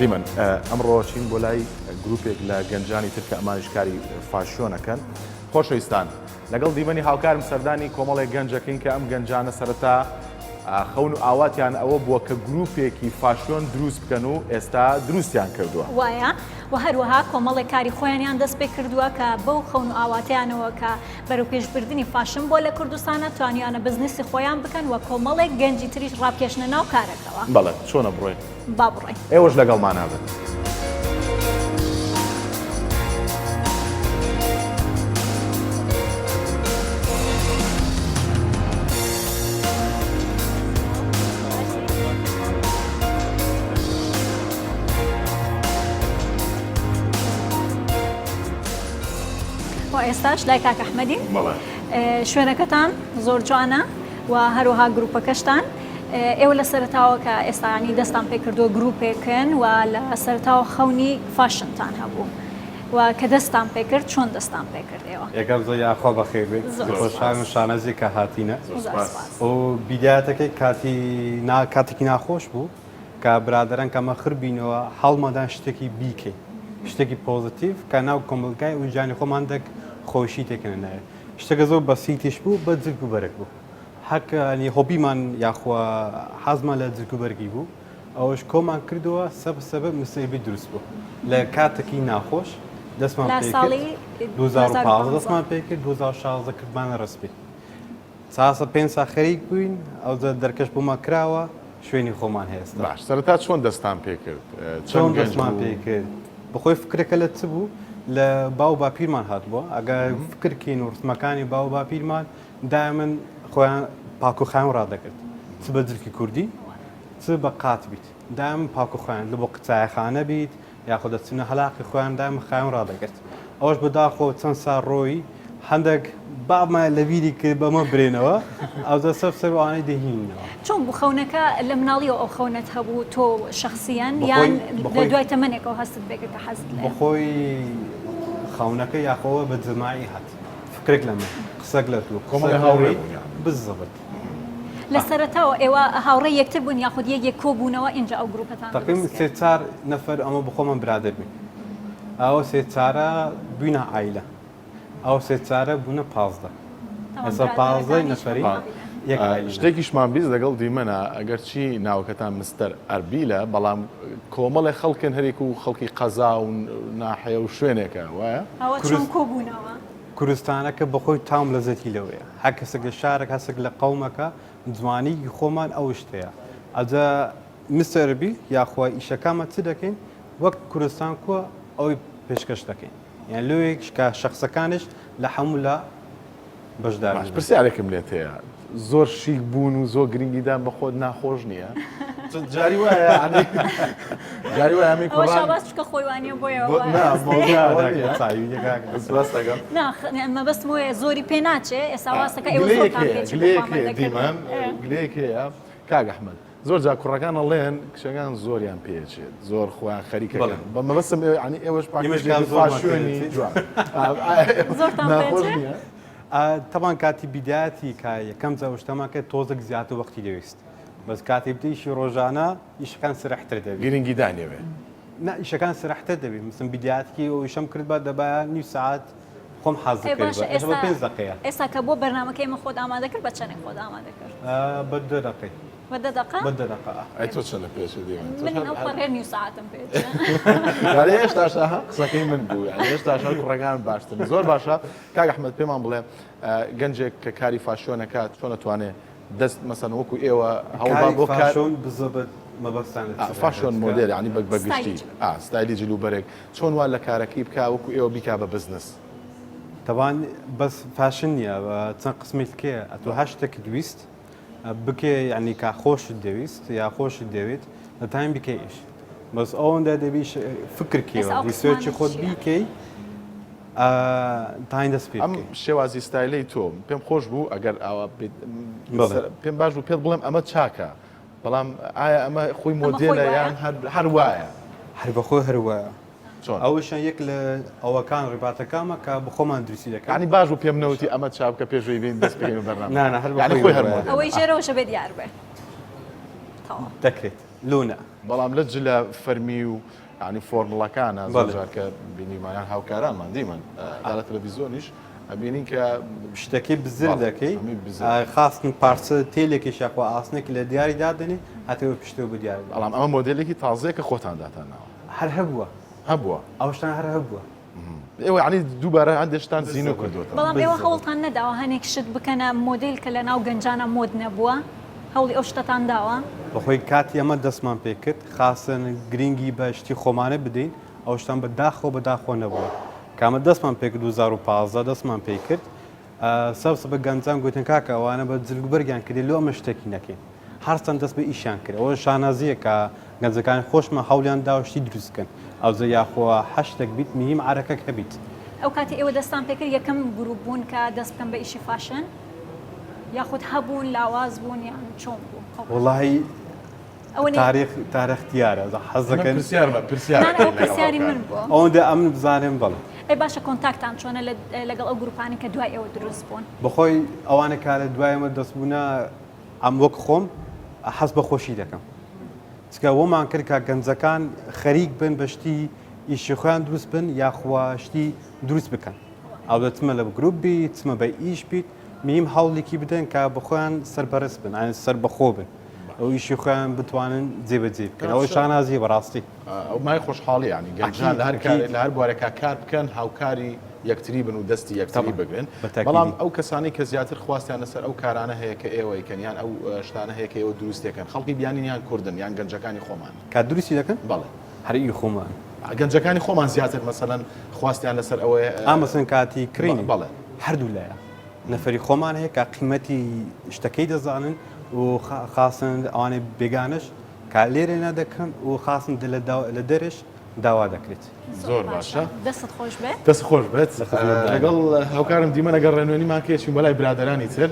دیمەن ئەمڕۆ چین بۆ لای گروپێک لە گەنجانی تر کە ئەمانشکاری فاشۆنەکەن خۆشەویستان لەگەڵ دیمەنی هاوکارم سەردانی کۆمەڵێک گەنجەکەین کە ئەم گەنجانە سەرەتا خەون و ئاواتیان ئەوە بووە کە گروپێکی فاشۆن دروست بکەن و ئێستا دروستیان کردووە وایە و هەروەها کۆمەڵێک کاری خۆیانیان دەست پێ کردووە کە بەو خەون و ئاواتیانەوە کە بەرەو پێشبردننی فاشن بۆ لە کوردستانە توانیانە بزنسی خۆیان بکەن و کۆمەڵێک گەنجی تریش ڕابکێشنە ناو کارەکەەوە بەڵێ چۆنە بڕۆین با بڕۆین ئێوەش لەگەڵمانە بن گەڕێمەوە ئێستاش لای کاک ئەحمەدی بەڵێ شوێنەکەتان زۆر جوانە و هەروەها گروپەکەشتان ئێوە لە سەرتاوە کە ئێستانی دەستان پێ کردو گروپێکن و لە سەرتاوە خەونی فاشنتان هەبوو و کە دەستان پێ کرد چۆن دەستان پێ کردەوە یەکەم زۆر یاخوا بەخێر بێت زۆر خۆشحال شانەزی کە هاتینە سپاس. و بیدایەتەکەی کاتێکی ناخۆش بوو کە برادران کەمە خربینەوە هەڵمەدان شتێکی بیکەین شتێکی پۆزتیڤ کە ناو کۆمەلگای و ژیانی خۆمان دەک خۆشی تێکەنە نایە شتێکە زۆر بەسیتیش بوو بە جرگ و بەرگ بوو هەکانی هۆبیمان یاخوا حەزمان لە جرگ و بەرگی بوو ئەوەش کۆمان کردووە سەبەب مسێبی دروست بوو لە کاتێکی ناخۆش دەستمان لە پێ ساڵی کرد 2015 دەستمان پێ کرد 2016 کردمانە ڕسپی ساسە پێ سا خەریک بووین ئەو دەرکەش بوومە کراوە شوێنی خۆمان هێستا باش سەرەتا چۆن دەستان پێ کرد چۆن دەستمان پێ کرد بخۆی فکرەکە لە چ بوو لە باو باپیرمان هاتبووە ئەگەر فکرکەین و ڕسمەکانی باو باپیرمان دایمن خۆیان پاک و خاوێن ڕادەکرد چ بە جلکی کوردی چ بە قات بیت دایمن پاک و خاوێن لە بۆ قچایخانە بیت یاخۆ دەچنە هەلاقی خۆیان دایمە خاوێن ڕادەکرد ئەوەش بەداخۆ چەند سا ڕۆی هەندێک بابمان لە بیری کرد بەمە برێنەوە ئەو دەسەر سەروانەی دەهینەوە چۆن بوو خەونەکە لە مناڵیەوە ئەو خەونەت هەبوو تۆ شخصیان یان لە دوای تەمەنێکەوە هەستت بێکە کە حەزت لێ بەخۆی خەونەکە یاخەوە بە جماعی هات فکرێک لەمە قسەک لە تو کۆمەڵی هاوڕێ بزەبت لە سەرەتاوە ئێوە هاوڕێ یەکتر بوون یاخود یەک کۆبوونەوە اینجا ئەو گروپەتان تقیم سێ چار نەفەر ئەمە بخۆمە برادر بین ئەوە سێ چارە بووینە عیلە ئەو سێ چارە بوونە پازدە ئێستا پازدەی نەفەری یەک عیلە. شتێکیشمان بیست لەگەڵ دیمەنە ئەگەر چی ناوەکەتان مستەر ئەربیلە بەڵام کۆمەڵی خەڵکن هەرێک و خەڵکی قەزا و ناحەیە و شوێنێکە وایە ئەوە چۆن کۆبوونەوە کوردستانەکە بەخۆی تام لەزەتی لەوەیە هەر کەسێک لە شارێک هەسێک لە قەومەکە جوانی خۆمان ئەو شتەیە ئەجا مستەربی یاخوا ئیشەکانمە چ دەکەین وەک کوردستان کووە ئەوی پێشکەش دەکەین یان لێک کە شخصەکانش لە هەموو لە بەشدار پرسیارێکم لێت هەیە زۆر شیک بوون و زۆر گرنگیدان بە خۆت ناخۆش نییە جاری وایە جاری وایە ئەمی ئەوە شاباس چکە خۆیوانیە بۆیەوە مەبەست وەیە زۆری پێ ناچێ ئێستا واسەکە ئێوە زۆرتان پێ دیمان گلەیەک هەیە کاک ئەحمەد زۆر جا کوڕەکان ئەڵێن کشەکان زۆریان پێچێت زۆر خۆیان خەریکەکەن بە مەبەستم ینی ئێوەش شوێنی زۆرتان پێچێت تەوان کاتی بیداەتی کا یەکەم جەوشتەماکە تۆزێک زیاتر وەختی دەویست بەس کاتی بدەیشی ڕۆژانە ئیشەکان سرەحتر دەبێت گرنگی دانیەوێ نه ئیشەکان سرەحتر دەبێت مثل بیداەتکی و ئیشەم کرد بە دەبایە نیو سعات خۆم حەز کرد بە 5 دقەیە ئێستا کە بۆ بەرنامەکەی مە خۆت ئامادە کرد بە چەندێک خۆت ئامادە کرد بە 2 دقەی بە 10 دقە بە 2 دقە ئەی تۆ چەندە پێچ من ئەو پەڕێر نیو ساعتم پێچ هێشتاش قسەکەی من بوو هێشتاش کوڕەکان باشتر زۆر باشە کاک ئەحمەد پێمان بڵێ گەنجێک کە کاری فاشۆنەکات چۆن نتوانێت دەست مەسەن وەکو ئێوە هەوڵ بۆ فاشۆن بزەبت مەبەستانە فاشۆن مۆدل ینی بەگشتی ستایلی جلوبەرێک چۆن وا لە کارەکەی بکا وەکو ئێوە بیکا بە بزنس طبعا بەس فاشن نییە چەند قسمێت کێ ئەتو هەشتێک دویست بکێ ینی کا خۆشت دەویست یا خۆشت دەوێت لە تایم بکەیش بەس ئەوەندا دەبی فکرکیەوە ریسێرچی خۆت بیکەی تاین دەست پێ ئەم شێوازی ستایلەی تۆم پێم خۆش بوو ئەگەر ئەوە پێم باش بوو پێت بڵێم ئەمە چاکە بەڵام ئایا ئەمە خۆی مۆدێلە یان هەر وایە هەر بەخۆی هەروایە چۆن ئەوشان یەک لە ئەوەکان ڕێباتەکانمە کە بخۆمان دروستی دەکەن ینی باش و پێم نەوتی ئەمە چاوکە پێشوی بین دەست پێ بەرنامە نانە هەر خۆی هەر ئەوەی ژێرەوە بێت دیار بێ دەکرێت لونا بەڵام لە جلە فەرمی و ینی فۆرمڵەکانە زۆر کە بینیمانیان هاوکارانمان دیمەن لە تەلەڤیزۆنیش ئەبینین کە شتەکەی بزر دەکەی خاستن پارچە تێلێکی شاخوا ئاسنێک لە دیاری دادنی هاتەوە پشتەوە بە دیاری بەڵام ئەمە مۆدلێکی تازەیە کە خۆتان داتانەوە هەر هەبووە هەبووە ئەوشتان هەر هەبووە ئێوە عنی دووبارە هەندێشتان زیینە کردوتە بەڵام ئێوە هەوڵتان نەداوە هەنێک شت بکەنە مۆدل کە لە ناو گەنجانە مۆد نەبووە هەوڵی ئەو شتتان داوە بەخۆی کاتی ئەمە دەستمان پێ کرد خاستن گرنگی بە شتی خۆمانە بدەین ئەوشتان بەداخۆ بەداخۆ نەبووە کامە دەستمان پێ کرد 2015 دەستمان پێ کرد سەبس بە گەنجان گوتن کاکە ئەوانە بە جلگبەرگیان کردی لۆ ئەمە شتێکی نەکەین هەرچەند دەست بە ئیشان کرد ئەوە شانازیە کە گەنجەکان خۆشمە هەولیان داوشتی دروستکەن ئەو زە یاخۆ هەشتێک بیت میم عرەکەک هەبیت ئەو کاتی ئێوە دەستان پێکرد یەکەم گروپ بوون کە دەست بکەم بە ئیشی فاشن یاخود هەبوون لاواز بوون یان چۆن بوو والله ئەوە تاریخ دیارە حەزەکەن پرسیاری من بووە ئەوەندە ئەمن بزانێن بڵێ ئەی باشە کۆنتاکتان چۆنە لەگەڵ ئەو گروپانی کە دوای ئێوە دروست بوون بەخۆی ئەوانە کارە دوایەمە دەستبوونە ئەم وەک خۆم حەز بە خۆشی دەکەم چکە وەمان کرد کە گەنجەکان خەریک بن بەشتی ئیشی خۆیان دروست بن یاخواشتی دروست بکەن ئەو دەچمە لە گروپ بیت چمە بە ئیش بیت میم هەوڵێکی بدەن کە بخۆیان سەربەرز بن ئاین سەر بەخۆ بن ئەو ئیشی خۆیان بتوانن جێبەجێ بکەن ئەوەی شانازی بەڕاستی ئەو مای خۆشحاڵی ینی گەنجان لە هەر بوارێکا کار بکەن هاوکاری یەکتری بن و دەستی یەکتری بگرن بەڵام ئەو کەسانی کە زیاتر خواستیان لەسەر ئەو کارانە هەیە کە ئێوەیکەن یان ئەو شتانە هەیە کە ئێوە دروستێکن خەڵکی بیانیان کوردن یان گەنجەکانی خۆمان کات دروستی دەکەن بەڵێ هەری خۆمان گەنجەکانی خۆمان زیاتر مەسەلەن خواستیان لەسەر ئەوەیە ئامەسن کاتی کڕینی بەڵێ هەردوو لایە نەفەری خۆمان هەیە کە قیمەتی شتەکەی دەزانن و خاصن ئەوانەی بێگانش کا لێرە نەدەکەن و خاصن لە دەرش داوا دەکرێت زۆر باشە دەست خۆش بێت دەست خۆش بێت لەگەڵ هاوکارم دیمە لەگەڵ ڕێنوێنیمان کێچین بەلای برادرانی تر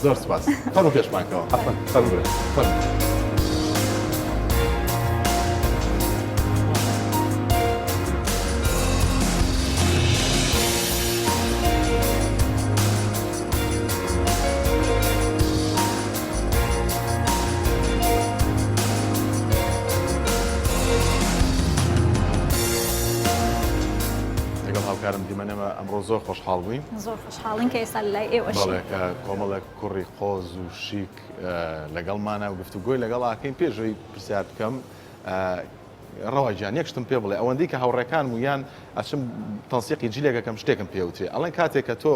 زۆر سپاس خەڵ پێشمانکەوە هاوکارم دیمەنەمە ئەمڕۆ زۆر خۆشحاڵ بووین زۆر خۆشحاڵین کە ئێستا لای ئێوە کۆمەڵێک کوڕی قۆز و شیک لەگەڵمانە و گفتوگۆی لەگەڵ ئاکەین پێشەوەی پرسیار بکەم ڕەواجیان یەکشتم پێ بڵێ ئەوەندەی کە هاوڕێکان ویان ئەچم تەنسیقی جیلێکەکەم شتێکم پێوتێ ئەڵێن کاتێک کە تۆ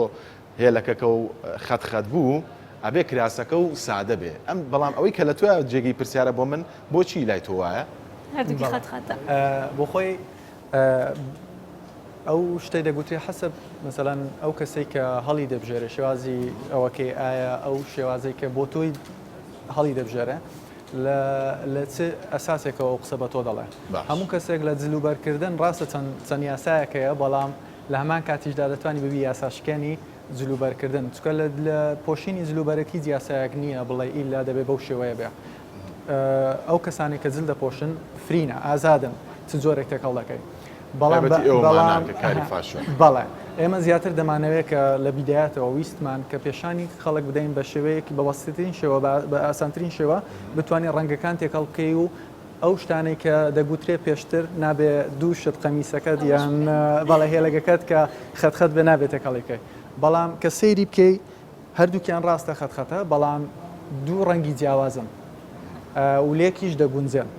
هێلەکەکە و خەت بوو ئەبێ کراسەکە و سادە بێ ئەم بەڵام ئەوەی کە لە تۆ جێگەی پرسیارە بۆ من بۆچی لای تۆ وایە هەردووکی خەتخەتە بۆ خۆی ئەو شتەی دەگوتری حەسب مثلەن ئەو کەسێک کە هەڵی دەبژێرە شێوازی ئەوەکەی ئایا ئەو شێوازەی کە بۆ تۆی هەڵی دەبژێرە لە چ ئەساسێکەوە ئەو قسە بە تۆ دەڵێ هەموو کەسێک لە جلوبەرکردن ڕاستە چەند یاسایەکەیە بەڵام لە هەمان کاتیشدا دەتوانانی ببی یاساشکێنی جلوبەرکردن چکە لە پۆشینی جلوبەرەکی یاسایەک نییە بڵێ ئیلا دەبێت بەو شێوەیە بێ ئەو کەسانی کە جل دەپۆشن فرینە ئازادن چ جۆرێک تێکەڵ دەکەی بەڵێ ئێمە زیاتر دەمانەوێت کە لە بیدایەتەوە ویستمان کە پێشانی خەڵک بدەین بە شێوەیەکی بە بەستترین شێوە بە ئاسانترین شێوە بتوانین ڕەنگەکان تێکەڵ بکەی و ئەو شتانەی کە دەگوترێ پێشتر نابێ دوو شت قەمیسەکەت یان بەڵێ هێلەگەکەت کە خەتخەت بێ نابێت تێکەڵیکەی بەڵام کە سەیری بکەی هەردووکیان ڕاستە خەتخەتە بەڵام دوو ڕەنگی جیاوازن و لێکیش دەگونجێن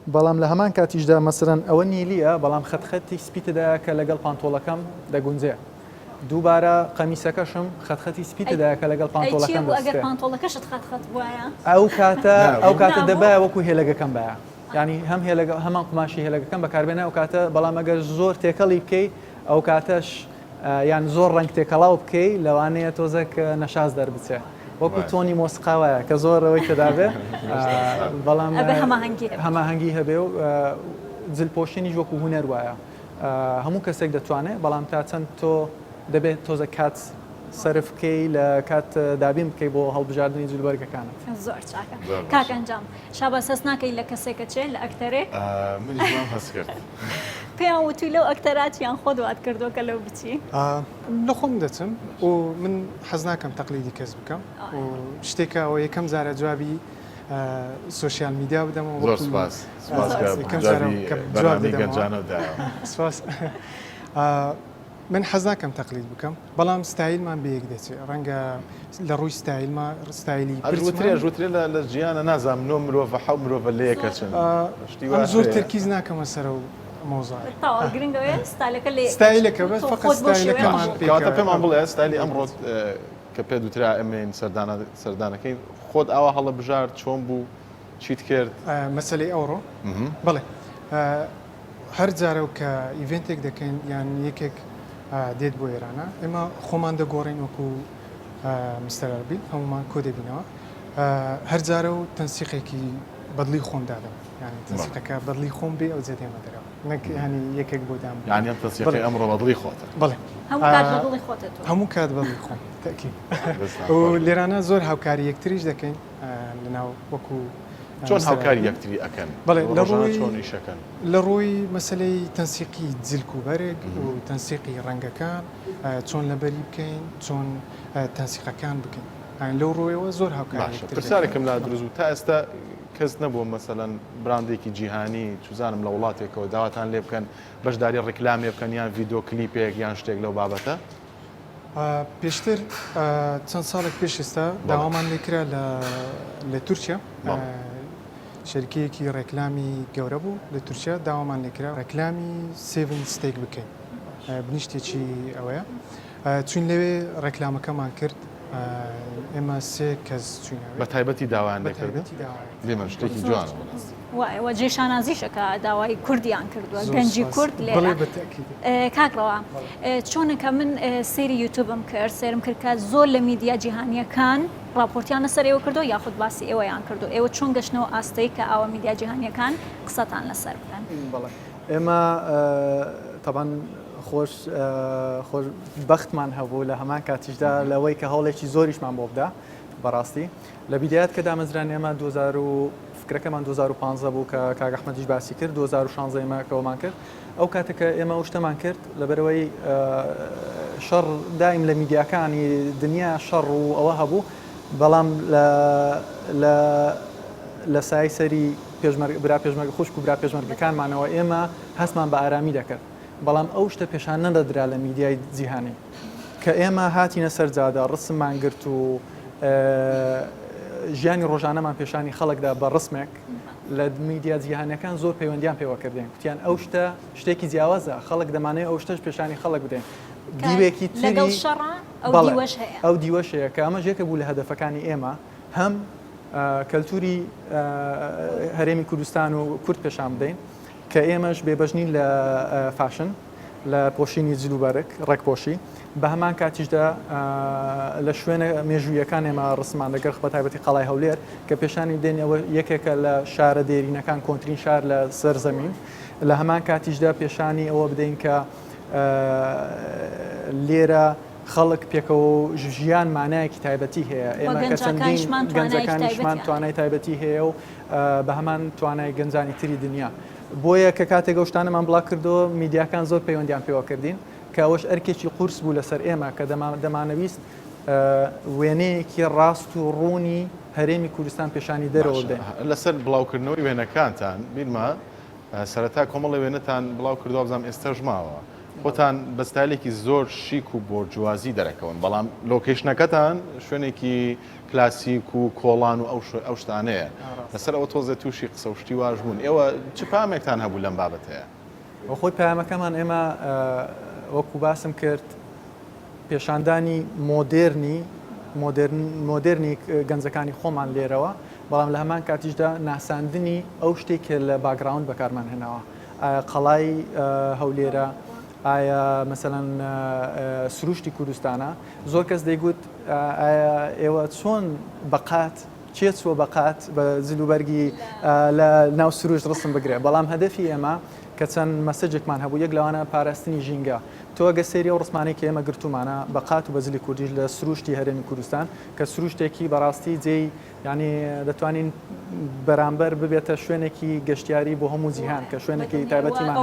بەڵام لە هەمان کاتیشدا مەسەرەن ئەوە نیلیە بەڵام خەتخەتی سپیتەدایە کە لەگەڵ پانتۆڵەکەم دەگونجێ دووبارە قەمیسەکەم خەتخەتی سپیتەدایە کە لەگەڵ پانتۆڵەکەم ئەو کاتە دەبایە وەکو هێلەگەکەم بایە ینی هەم هەمان قماشی هێلەگەکەم بەکاربێنە ئەو کاتە بەڵام ئەگەر زۆر تێکەڵی بکەی ئەو کاتەش یان زۆر ڕنگ تێکەڵاو بکەی لەوانەیە تۆزێک نەشاز دەربچێ وەکو تۆنی مۆسقاوایە کە زۆر ئەوەی تدابێ بەڵام هەماهەنگی هەبێ و جلپۆشینی وەکو هوەر وایە هەموو کەسێک دەتوانێت بەڵام تا چەند تۆ دەبێت تۆزە کات سرف بکەی لە کات دابین بکەی بۆ هەڵبژاردننی جلوبەرگەکانە زۆر چاکە کاکەنجام شابە سەس ناکەی لە کەسێکە چێ لە ئەکتەرێک منیشمان هەست کرد پێیان وتوی لەو ئەکتەراتیان خۆ دوات کردووە کە لەو بچی لە خۆم دەچم و من حەز ناکەم تەقلیدی کەس بکەم و شتێکە ئەوە یەکەم جارە جوابی سوۆسیال میدیا بدەمەوە زۆر سپاس سپاس من حەز ناکەم تەقلید بکەم بەڵام ستایلمان بەیەک دەچێت ڕەنگە لە ڕووی ستایلی ژوترێ لە ژیانە نازام نۆ مرۆڤ حەو مرۆڤە لەیەکە چن زۆر تەرکیز ناکەمە سەرە و ستایلەکە بەس فقط ستایلەکەمان کەواتە پێمان بڵێ ستایلی ئەمڕۆ کە پێ دوترا ئەمێن سەردانەکەی خۆت ئاوا هەڵە بژار چۆن بوو چیت کرد مەسەلەی ئەوڕۆ بڵێ هەر جارە کە ئیڤنتێک دەکەین یان یەکێک دێت بۆ ئێرانە ئێمە خۆمان دەگۆڕین وەکو مستەربیل هەمومان کۆ دەبینەوە هەر جارە و تەنسیقێکی بەدلی خۆم دادەم ینی تەنسیقەکە بەدلی خۆم بێ ئەو جێ دێمەدەرەوە نەک ینی یەکێک بۆ دام یعنی ئەم تەنسیقەی ئەمڕۆ بەدڵی خۆتە بڵێ هەموو کات بەدڵی خۆتت هەموو کات بەدڵی خۆم تاکی و لێرانە زۆر هاوکاری یەکتریش دەکەین لەناو وەکو چۆن هاوکاری یەکتری ئەەکەن بڵێ لە چۆن ئیشەکەن لە ڕۆی مەسلەی تەنسیقی جلک و بەرێک و تەنسیقی ڕەنگەکان چۆن لەبەری بکەین چۆن تەنسیقەکان بکەین لەو ڕۆیەوە زۆر هاوکاری پرسیارێکم لا دروست و تا ئێستا کەس نەبووە مەسەلەن براندێکی جیهانی چوزانم لە وڵاتێکەوە داواتان لێ بکەن بەشداری ڕێکلامێ بکەن یان ڤیدۆ کلیپێک یان شتێک لەو بابەتە پێشتر چەند ساڵێک پێش ئێستا داوامان لێکرا لە تورکیا شەرکەیەکی ڕێکلامی گەورە بوو لە تورکیا داوامان لێکرا ڕێکلامی 7 ستێک بکەین بنیشتێکی ئەوەیە چون لەوێ ڕێکلامەکەمان کرد ئێمە سێ کەس چوینەوە بە تایبەتی داوایان لێکرد لێمە شتێکی جوانە وایەوە جێشانازیشەکە داوای کوردیان کردووە گەنجی کورد لێرە کاکڕەوە چۆنەکە من سێری یوتوبم کرد سێرم کرد کە زۆر لە میدیا جیهانیەکان راپۆرتیان لەسەر ئێوە کردو یاخود باسی ئێوەیان کردو ئێوە چۆن گەشتنەوە ئاستەی کە ئاوە میدیا جیهانیەکان قسەتان لەسەر بکەن ئێمە طبعاً خۆش بەختمان هەبوو لە هەمان کاتیشدا لەوەی کە هەوڵێکی زۆریشمان بۆ بدە بەڕاستی لە بیدایەت کە دامەزران ئێمە فکرەکەمان 2015 بوو کە کاک ئەحمەدیش باسی کرد 2016 ئێمە کەوەمان کرد ئەو کاتێکە ئێمە شتەمان کرد لەبەرەوەی شەڕ دایم لە میدیاکانی دنیا شەڕ و ئەوە هەبوو بەڵام لە سای سەری برا پێشمەرگ خوشک و برا پێشمەرگەکانمانەوە ئێمە هەستمان بە ئارامی دەکرد بەڵام ئەو شتە پێشان نەدەدرا لە میدیای جیهانی کە ئێمە هاتینە سەرجادا ڕسممان گرت و ژیانی ڕۆژانەمان پێشانی خەڵکدا بە ڕسمێک لە میدیا جیهانیەکان زۆر پەیوەندیان پێوەکردین کوتیان ئەو شتە شتێکی جیاوازە خەڵک دەمانێت ئەو شتەش پێشانی خەڵک بدەین دیوێکی تری ئەو دیوەش هەیە کە ئەمە ژێکە بوو لە هەدەفەکانی ئێمە هەم کەلتوری هەرێمی کوردستان و کورد پێشان بدەین کە ئێمەش بێبەژنین لە فاشن لە پۆشینی جلوبەرێک ڕێکپۆشی بە هەمان کاتیشدا لە شوێنە مێژوویەکان ئێمە ڕسمان لەگەر بە تایبەتی قەڵای هەولێر کە پێشانی بدەینەوە یەکێکە لە شارە دێرینەکان کۆنتترین شار لە سەرزەمین لە هەمان کاتیشدا پێشانی ئەوە بدەین کە لێرە خەڵک پێکەوە ژیان مانایەکی تایبەتی هەیە ئێمە کە چەندین گەنجەکانیشمان توانای تایبەتی هەیە و بە هەمان توانای گەنجانی تری دنیا بۆیە کە کاتێک گەشتانەمان بڵاو کردەوە میدیاکان زۆر پەیوەندیان پێوە کردین کە ئەوەش ئەرکێکی قورس بوو لەسەر ئێمە کە دەمانەویست وێنەیەکی ڕاست و ڕوونی هەرێمی کوردستان پێشانی دەرەوە بدەین لەسەر بڵاوکردنەوەی وێنەکانتان بیرمە سەرەتا کۆمەڵی وێنەتان بڵاو کردووە بزانام ئێستاش ماوە خۆتان بە ستایلێکی زۆر شیک و بۆرجوازی دەرەکەون بەڵام لۆکیشنەکەتان شوێنێکی کلاسیک و کۆڵان و ئەو شتانەیە لەسەر ئەوە تۆزە تووشی قسە و شتی واژ بوون ئێوە چ پامێکتان هەبوو لەم بابەت هەیە خۆی پامەکەمان ئێمە وەکو باسم کرد پێشاندانی مۆدرنی گەنجەکانی خۆمان لێرەوە بەڵام لە هەمان کاتیشدا ناساندنی ئەو شتێکە لە باگراوند بەکارمان هێناوە قەڵای هەولێرە ئایا مەسەلاً سروشتی کوردستانە زۆر کەس دەیگوت ئێوە چۆن بەقات چێت چوە بەقات بە زلوبەرگی لە ناو سروشت ڕسم بگرێ بەڵام هەدەفی ئێمە کە چەند مەسەجێکمان هەبوو یەک لەوانە پاراستنی ژینگە تۆ ئەگە سێری ئەو ڕسمانەی کە ئێمە گرتومانە بەقات و بە زلی کوردیش لە سروشتی هەرێمی کوردستان کە سروشتێکی بەڕاستی جێی ینی دەتوانین بەرامبەر ببێتە شوێنێکی گەشتیاری بۆ هەموو جیهان کە شوێنێکی تایبەتیمان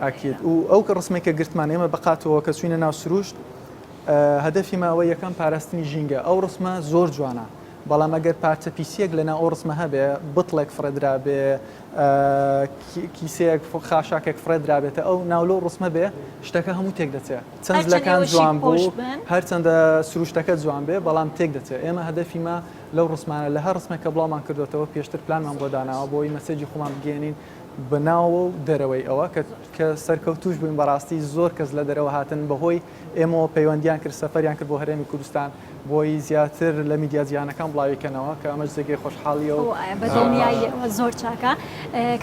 ئەکید و ئەو کە ڕسمێکە گرتمان ئێمە بەقاتەوە کە چوینە ناو سروشت هەدەفی ماوە یەکەم پاراستنی ژینگە ئەو ڕسمە زۆر جوانە بەڵام ئەگەر پارچە پیسیەک لەنا ئەو ڕسمە هەبێ بتڵێک فرەدرا بێ کیسەیەک خاشاکێک فرەدرابێتە ئەو ناولۆ ڕسمە بێ شتەکە هەموو تێک دەچێت چەند لەکان جوان بوو هەرچەندە سروشتەکە جوان بێ بەڵام تێک دەچێت ئێمە هەدەفیمە لەو ڕسمانە لە هەر ڕسمێکە بڵاومان کردوێتەوە پێشتر پلانمان بۆ داناوە بۆی مەسەجی خۆمان بگەێنین بەناوە و دەرەوەی ئەوە کە سەرکەوتوش بووین بەڕاستی زۆر کەس لە دەرەوە هاتن بەهۆی ئێمەوە پەیوەندیان کرد سەفەریان کرد بۆ هەرێمی کوردستان بۆی زیاتر لە میدیا جیهانەکان بڵاویکەنەوە کە ئەمەش جێگەی خۆشحاڵیە و بە دڵنیایی زۆر چاکە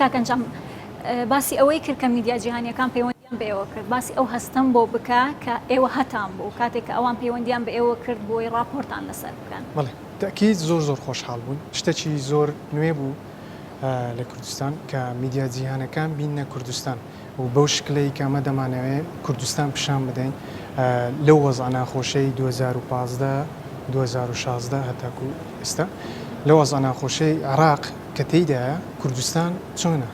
کاکەنجام باسی ئەوەی کرد کە میدیا جیهانیەکان پەیوەندیان بە ئێوە کرد باسی ئەو هەستم بۆ بکە کە ئێوە هەتان بوو کاتێک کە ئەوان پەیوەندیان بە ئێوە کرد بۆی راپۆرتان لەسەر بکەن. تاکیید زۆر خۆشحاڵ بوون شتێکی زۆر نوێ بوو لە کوردستان کە میدیا جیهانەکان بینە کوردستان و بەو شکلەی کامە دەمانەوێت کوردستان پیشان بدەین لەو وەزع ناخۆشەی 2015 2016 هەتاکو ئێستا لە وەزع ناخۆشەی عراق کە تێیدایە کوردستان چۆنە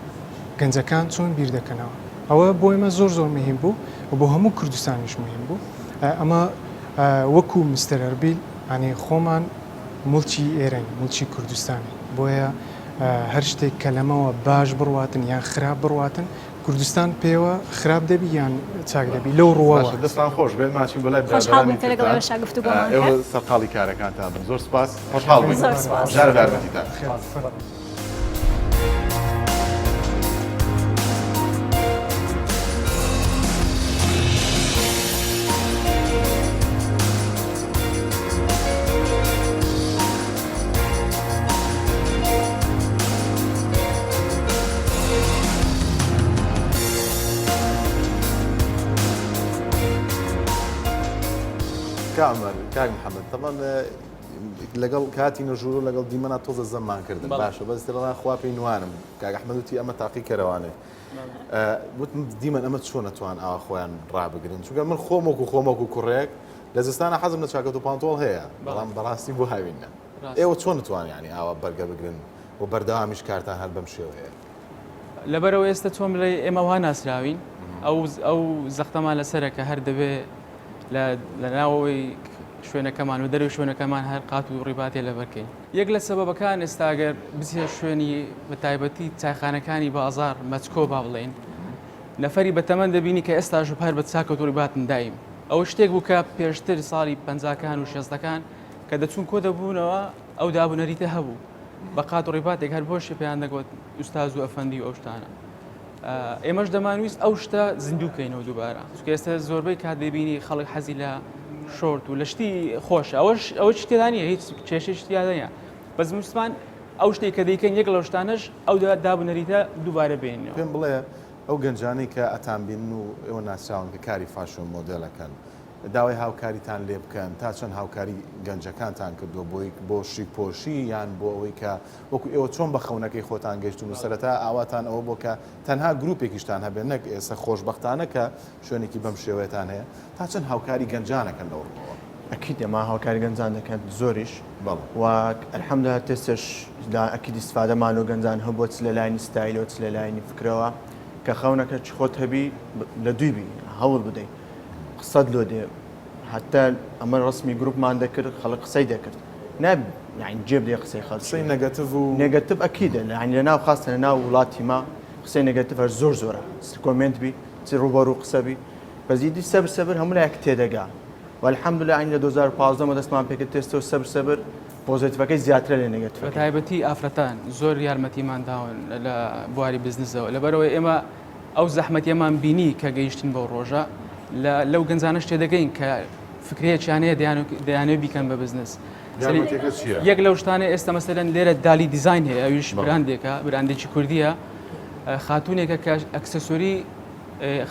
گەنجەکان چۆن بیر دەکەنەوە ئەوە بۆ ئێمە زۆر مهم بوو و بۆ هەموو کوردستانیش مهم بوو ئەمە وەکو مستەر ئەربیل ئەنێ خۆمان مڵکی ئێرەن مڵکی کوردستانی بۆیە هەر شتێک کە لەمەوە باش بڕواتن یان خراپ بڕواتن کوردستان پێوە خراپ دەبی یان چاک دەبی لەو ڕووەوە دەستان خۆش بێن ماچین بەلای خۆشحاڵ بووین کە لەگەڵ ئێوە گفتوگۆمان کرد. ئێوە سەرقاڵی کارەکانتان بن زۆر سپاس خۆشحاڵ بووین زۆر سپاس. ژار بارمەتیتان کامەر کاک محەممەد تەمان لەگەڵ کاتی نەژوور و لەگەڵ دیمەنا تۆزە زەمانکردن باشە بەس لەڵان خوا پێی نوانم کاک ئەحمەدوتی ئەمە تاقی کەرەوانێ وتم دیمەن ئەمە چۆن نەتوان ئاوا خۆیان ڕابگرن چونکە من خۆمەکو کوڕێک لە زستانە حەزم لە چاکەت و پانتۆڵ هەیە بەڵام بەڕاستی بۆ هاوینە ئێوە چۆن نتوان ینی ئاوا بەرگە بگرن و بەردەوامیش کارتان هەر بەم شێوە هەیە لەبەرەوە ئێستا تۆم لە ئێمە وا ناسراوین ئەو زەختەمان لەسەرەکە هەر دەبێ لە ناوەوەی شوێنەکەمان و دەروی شوێنەکەمان هەر قات و ڕیباتێ لە بەرکەین یەک لە سەبەبەکان ئێستاگەر بچێ شوێنی بە تایبەتی چایخانەکانی بازار مەچکۆ با بڵێن نەفەری بەتەمەن دەبینی کە ئێستاژ هەر بە چاکەوت و ڕیباتن دایم ئەوە شتێک بوو کە پێشتر ساڵی 50کان و 60ەکان کە دەچون کۆ دەبوونەوە ئەو دابوونەریتە هەبوو بە قات و ڕیباتێک هەر بۆشی پێیان دەگوت ئوستاز و ئەفەندی و ئەو شتانە ئێمەش دەمانویست ئەو شتە زیندووکەینەوە دووبارە چونکە ئێستا زۆربەی کات دەبینی خەڵک حەزی لە شۆرت و لە شتی خۆش ئەوە شتێدا نیە هیچ کێشەی شتیادەیە بەس مسلمان ئەو شتێک کە دەیکەن یەک لەو شتانەش ئەو دابوونەریتە دووبارە بێنەوە پێم بڵێ ئەو گەنجانەی کە ئەتانبین و ئێوە ناسراون کە کاری فاشۆن مۆدلەکەن داوای هاوکاریتان لێ بکەن تا چەند هاوکاری گەنجەکانتان کردو بۆ شیپۆشی یان بۆ ئەوەی کە وەکو ئێوە چۆن بە خەونەکەی خۆتان گەشتون و سەرەتا ئاواتان ئەوە بۆ کە تەنها گروپێکیشتان هەبێت نەک ئێستا خۆشبەختانە کە شوێنێکی بەم شێوەیەتان هەیە تا چەند هاوکاری گەنجانەکەن لەوڕۆ ئەکید ئێمە هاوکاری گەنجان دەکەن زۆریش بەڵێ و ئەلحەمدولیلا تێستش ئەکید ئیسفادەمان و گەنجان هەبووە چ لە لاینی ستایلەوە چ لە لاینی فکرەوە کە خەونەکە چ خۆت هەبی لە دوویبی هەوڵ بدەیت قسەت لۆ دێ حتى ئەمە ڕسمی گروپمان دەکرد خەڵک قسەی دەکرد ناب يعني جێب دێ قسەی قسەی نەگەتیڤ و نێگەتیڤ ئەکیدە يعني لەناو خاستە لەناو وڵاتی ما قسەی نێگەتیڤ زۆرە کۆمنت بی چ ڕوبەڕوو قسە بی بەزیدی سەبر هەموو لایەک تێدەگا والحەمدولله عین لە 2015 مە دەستمان پێکرد تێستەوە سەبر پۆزیتیڤەکەی زیاترە لە نێگەتیڤ بە تایبەتی ئافرەتان زۆر یارمەتیمان داون لە بواری بزنسەوە لەبەرەوەی ئێمە ئەو زەحمەتیەمان بینی کە گەیشتین بەو ڕۆژە لەو گەنجانە شتێ دەگەین کە فکرەیەکیانەیە دەیانێت بیکەن بە بزنس یەک لەو شتانە ئێستا مەسەلەن لێرە دالی دیزاین هەیە ئەویش براندێکە براندێکی کوردیە خاتونێکە کە ئەکسسۆری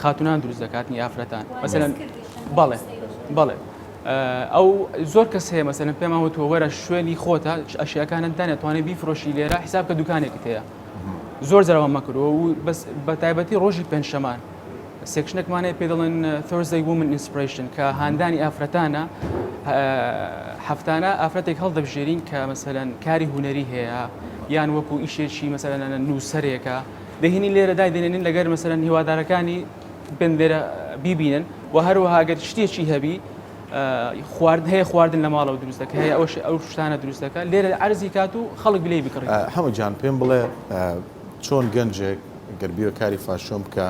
خاتونان دروست دەکاتنی ئافرەتان مەسەلەن بەڵێ ئەو زۆر کەس هەیە مەسەلەن پێمان وتوە وەرە شوێنی خۆتە ئەشیاکانت دانێتوانێت بیفرۆشی لێرە حساب کە دوکانێکت هەیە زۆر جەرەوە مەکرەوە و بەس بە تایبەتی ڕۆژی پێنجشەمان سێکشنێکمانەیە پێ دەڵێن Thursday Women Inspiration کە هاندانی ئافرەتانە هەفتانە ئافرەتێک هەڵدەبژێرین کە مەسەلەن کاری هوەری هەیە یان وەکو ئیشێکی مەسەلەن نووسەرێکە دەهێنی لێرە دایدێنین لەگەر مەسەلەن هیوادارەکانی بن لێرە بیبینن و هەروەها ئەگەر شتێکی هەبی هەیە خواردن لە ماڵەوە دروستەکە هەیە ئەو شتانە دروستەکە لێرە عەرزی کات و خەڵک بلێ بکڕێت هەموو جان پێم بڵێ چۆن گەنجێک گەربیوە کاری فاشۆن بکە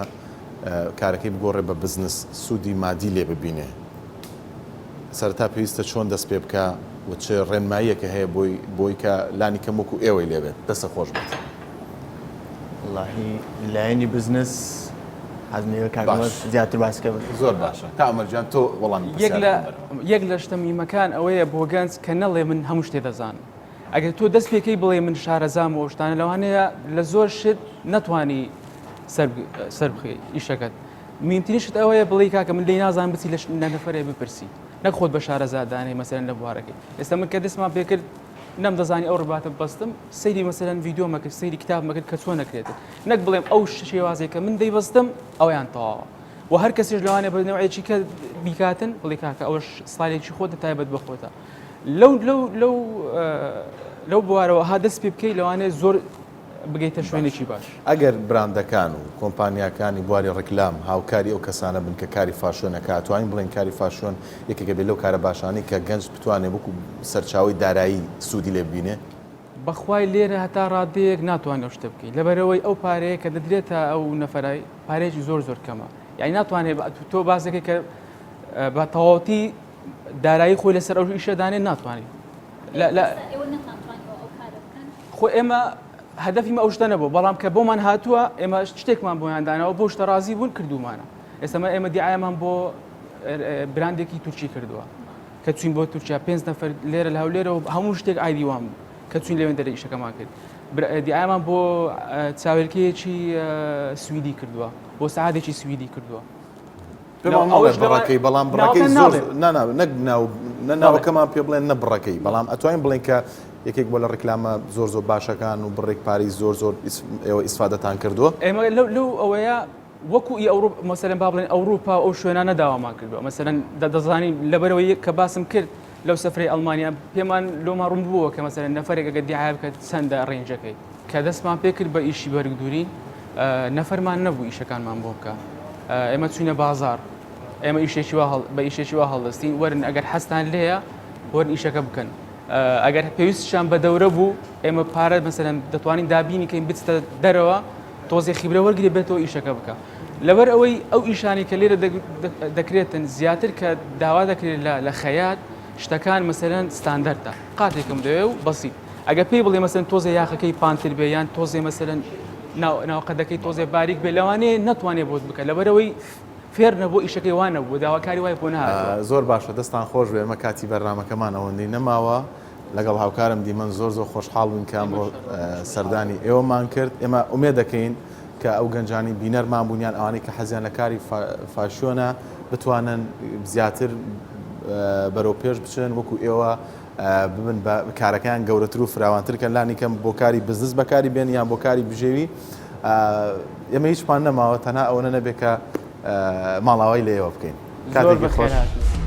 کارەکەی بگۆڕێ بە بزنس سوودی مادی لێ ببینێ سەرتا پێویستە چۆن دەست پێ بکە و چه ڕێنماییەکە هەیە بۆی کە لانی کەم وەکو ئێوەی لێبێت دەستە خۆش بێت واللهی لایەنی بزنس حەزمەوە کارگەمە زیاتر باسکە زۆر باشە تا ئەمەرجان تۆ وەڵامی یەک لە شتەمیمەکان ئەوەیە بۆ گەنج کە نەڵێ من هەموو شتێ دەزان ئەگەر تۆ دەست پێکەی بڵێ من شارەزام و شتانە لەوانەیە لە زۆر شت نەتوانی سەر بخی ئیشەکەت میمترینشت ئەوەیە بڵێ کاکە من لێی نازان بچی لە نەفرێ بپرسی نەک خۆت بە شارەزادانەی مەسەرەن لە بوارەکەی ئێستا من کە دەستمان پێکرد نەم دەزانی ئەو ڕباتە بەستم سەیری مەسەرەن ڤیددیۆ مەکرد سەیری کتاب مەکرد کە چۆن نەکرێتن نەک بڵێم ئەو شێوازێک کە من دەیبەستم ئەویان تەواوە و هەر کەسیش لەوانێ بە نوعێکی کە بیکاتن بڵێ کاکە ئەوش سڵایێکی خۆتە تایبەت بخۆتە لەو بوارەوە ها دەست پێ بکەی لەوانێ زۆر بگەیتە شوێنێکی باش ئەگەر براندەکان و کۆمپانیاکانی بواری ڕکلام هاوکاری ئەو کەسانە بن کە کاری فاشۆنەکە توانین بڵێن کاری فاشۆن یەکێکە بێت لەو کارە باشانی کە گەنج بتوانێت وەکو سەرچاوی دارایی سوودی لێ ببینێ بەخوای لێرە هەتا ڕادەیەک ناتوانێت شتە بکەیت لەبەرەوەی ئەو پارەیە کە دەدرێتە ئەو نەفرای پارێکی زۆر کەمە یعنی ناتوانێت تۆ بازەکە کە بە تەواوەتی دارایی خۆی لەسەر ئەو ئیشەدانێ ناتوانێت خۆ ئێمە هەدەفیمە ئەو شتە نەبوو بەڵام کە بۆمان هاتووە ئێمە شتێکمان بۆیاندانەوە بۆ شتە ڕازی بوون کردومانە ئێستەمە ئێمە دیعایەمان بۆ براندێکی تورکی کردووە کە چوین بۆ تورکیا 5 نەفەر لێرە لە هەولێرەوە هەموو شتێک ئایدیوان بوو کە چوین لەوێن دەرە ئیشەکەمان کرد دیعایەمان بۆ چاوێلکەیەکی سویدی کردووە بۆ سەعادێکی سویدی کردووە بڕەکەی بەڵام بڕەکەی زۆر ناوەکەمان پێ بڵێن نەبڕەکەی بەڵام ئەتوانین بڵێن کە یەکێک بۆ لە ڕکلامە زۆر باشەکان و بڕێک پاری زۆر ئێوە ئیسفادەتان کردووە ئێمە لەو ئەوەیە وەکو مەسەرەن با بڵێن ئەوروپا ئەو شوێنانە داوامان کردووە مەسەرەن دەزانین لەبەرەوەی کە باسم کرد لەو سەفرەی ئەڵمانیا پێمان لۆمان ڕوون بووە کە مەسەرەن نەفرێک ئەگە دیعای بکات چەندە ڕێنجەکەی کە دەستمان پێ کرد بە ئیشی بەرگدورین نەفەرمان نەبوو ئیشەکانمان بۆ بکە ئێمە چوینە بازار ئێمە بە ئیشێکی وا هەڵدەستین وەرن ئەگەر حەستان لێیە وەرن ئیشەکە بکەن ئەگەر پێویستشان بە دەورە بوو ئێمە پارە مەسەرەن دەتوانین دابینی کەین بچتە دەرەوە تۆزی خیبرە وەرگری بێتەوە ئیشەکە بکە لەبەر ئەوەی ئەو ئیشانی کە لێرە دەکرێتن زیاتر کە داوا دەکرێت لە خەیات شتەکان مەسەرەن ستاندەرتە قاتێکم دەوێ و بەسیت ئەگە پێی بڵێ مەسەرەن تۆزە یاخەکەی پانتر بێ یان تۆزێ مەسەرەن ناوقەدەکەی تۆزێ باریک بێ لەوانەیە نەتوانێت بۆت بکە لەبەرەوەی فێر نەبوو ئیشەکەی وانە بوو داواکاری وای بۆ نهات زۆر باشە دەستان خۆش بێ ئەمە کاتی بەرنامەکەمان ئەوەندەی نەماوە لەگەڵ هاوکارم دیمەن زۆر خۆشحاڵ بووین کە بۆ سەردانی ئێوەمان کرد ئێمە ئومێد دەکەین کە ئەو گەنجانی بینەرمان بوونیان ئەوانەی کە حەزیان لە کاری فاشۆنە بتوانن زیاتر بەرەو پێش بچن وەکو ئێوە ببن بە کارەکان گەورەتر و فراوانتر کە لانی کەم بۆ کاری بزنس بەکاری بێن یان بۆ کاری بژێوی ئێمە هیچمان نەماوە تەنها ئەوە نەبێت کە ماڵاوای لە ئێوە بکەین کاتێکی خۆش.